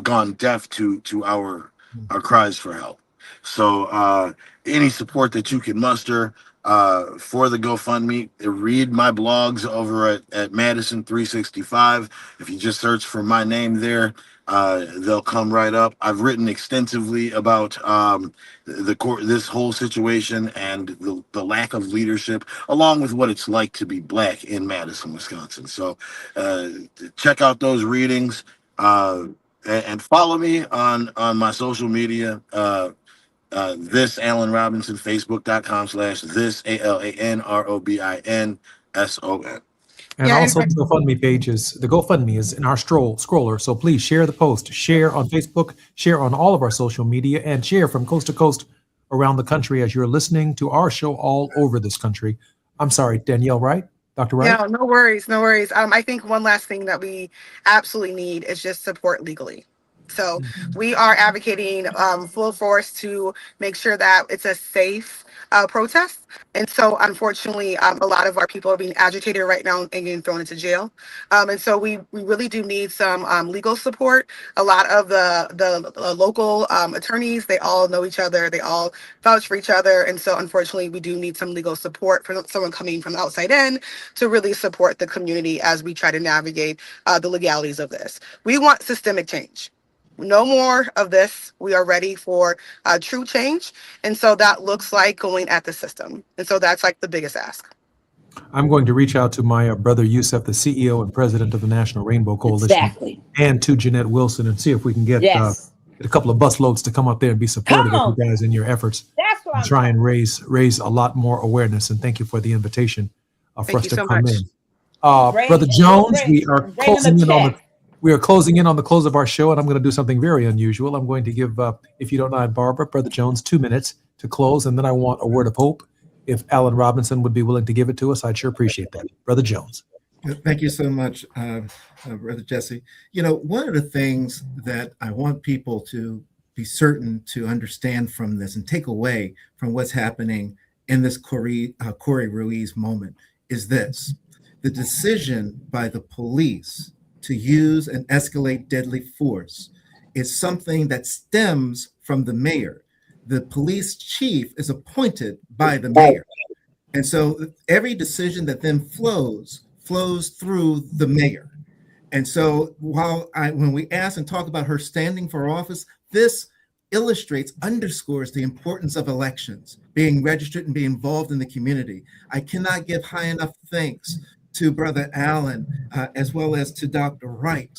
gone deaf to our cries for help. So any support that you can muster for the GoFundMe, read my blogs over at Madison 365. If you just search for my name there, they'll come right up. I've written extensively about this whole situation and the lack of leadership, along with what it's like to be Black in Madison, Wisconsin. So check out those readings and follow me on my social media. This Alan Robinson, Facebook.com/this ALANROBINSON. And also the GoFundMe pages. The GoFundMe is in our scroller. So please share the post, share on Facebook, share on all of our social media, and share from coast to coast around the country as you're listening to our show all over this country. I'm sorry, Danielle Wright, Dr. Wright? Yeah, no worries, no worries. I think one last thing that we absolutely need is just support legally. So we are advocating full force to make sure that it's a safe protest. And so unfortunately, a lot of our people are being agitated right now and getting thrown into jail. And so we really do need some legal support. A lot of the local attorneys, they all know each other. They all vouch for each other. And so unfortunately, we do need some legal support from someone coming from the outside in to really support the community as we try to navigate the legalities of this. We want systemic change. No more of this. We are ready for true change. And so that looks like going at the system. And so that's like the biggest ask. I'm going to reach out to my brother Yusef, the CEO and president of the National Rainbow Coalition, Exactly. and to Jeanette Wilson, and see if we can get Yes. a couple of bus loads to come up there and be supportive of you guys in your efforts. That's what and try and raise a lot more awareness. And thank you for the invitation for Thank us you to so come much. in. Brother Jones, we are closing in on the closing in on the close of our show, and I'm going to do something very unusual. I'm going to give, if you don't mind, Barbara, Brother Jones, 2 minutes to close, and then I want a word of hope. If Alan Robinson would be willing to give it to us, I'd sure appreciate that. Brother Jones. Thank you so much, Brother Jesse. You know, one of the things that I want people to be certain to understand from this and take away from what's happening in this Corey Ruiz moment is this: the decision by the police to use and escalate deadly force is something that stems from the mayor. The police chief is appointed by the mayor. And so every decision that then flows through the mayor. And so when we ask and talk about her standing for office, this underscores the importance of elections, being registered and being involved in the community. I cannot give high enough thanks to Brother Allen, as well as to Dr. Wright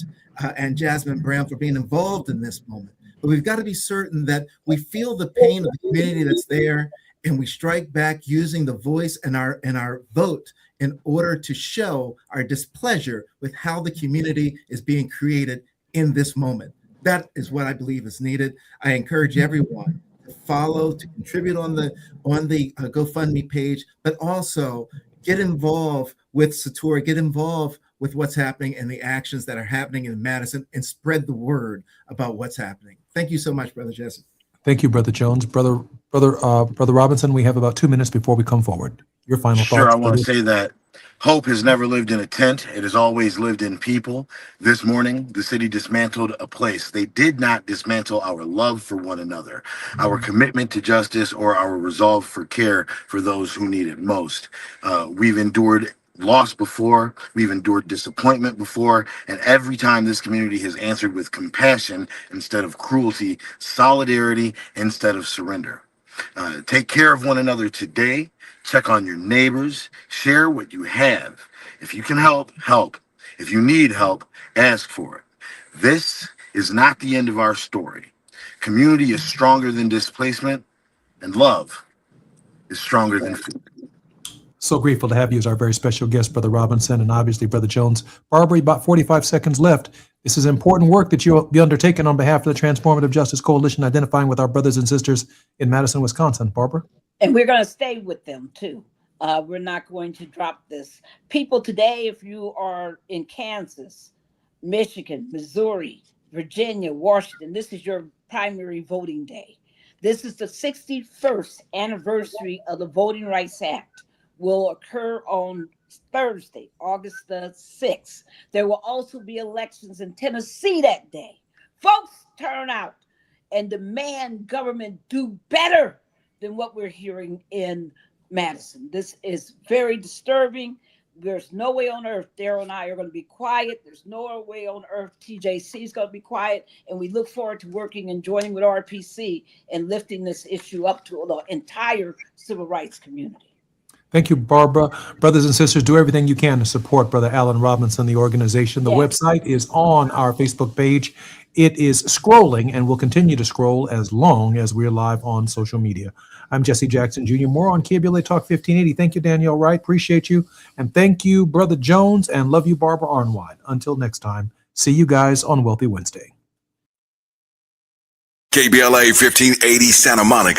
and Jasmine Brown for being involved in this moment. But we've got to be certain that we feel the pain of the community that's there, and we strike back using the voice and our vote in order to show our displeasure with how the community is being created in this moment. That is what I believe is needed. I encourage everyone to follow, to contribute on the GoFundMe page, but also get involved with Satori, get involved with what's happening and the actions that are happening in Madison, and spread the word about what's happening. Thank you so much, Brother Jesse. Thank you, Brother Jones. Brother Robinson, we have about 2 minutes before we come forward. Your final thoughts. Sure, I want to say that hope has never lived in a tent. It has always lived in people. This morning, the city dismantled a place. They did not dismantle our love for one another, our commitment to justice, or our resolve for care for those who need it most. We've endured loss before, we've endured disappointment before, and every time this community has answered with compassion instead of cruelty, solidarity instead of surrender. Take care of one another today. Check on your neighbors. Share what you have. If you can help, help. If you need help, ask for it. This is not the end of our story. Community is stronger than displacement, and love is stronger than fear. So grateful to have you as our very special guest, Brother Robinson, and obviously Brother Jones. Barbara, about 45 seconds left. This is important work that you'll be undertaking on behalf of the Transformative Justice Coalition, identifying with our brothers and sisters in Madison, Wisconsin. Barbara? And we're going to stay with them too. We're not going to drop this. People today, if you are in Kansas, Michigan, Missouri, Virginia, Washington, this is your primary voting day. This is the 61st anniversary of the Voting Rights Act. Will occur on Thursday, August the 6th. There will also be elections in Tennessee that day. Folks, turn out and demand government do better than what we're hearing in Madison. This is very disturbing. There's no way on earth Daryl and I are going to be quiet. There's no way on earth TJC is going to be quiet. And we look forward to working and joining with RPC and lifting this issue up to the entire civil rights community. Thank you, Barbara. Brothers and sisters, do everything you can to support Brother Alan Robinson, the organization. The website is on our Facebook page. It is scrolling and will continue to scroll as long as we're live on social media. I'm Jesse Jackson Jr. More on KBLA Talk 1580. Thank you, Danielle Wright. Appreciate you. And thank you, Brother Jones, and love you, Barbara Arnwine. Until next time, see you guys on Wealthy Wednesday. KBLA 1580 Santa Monica.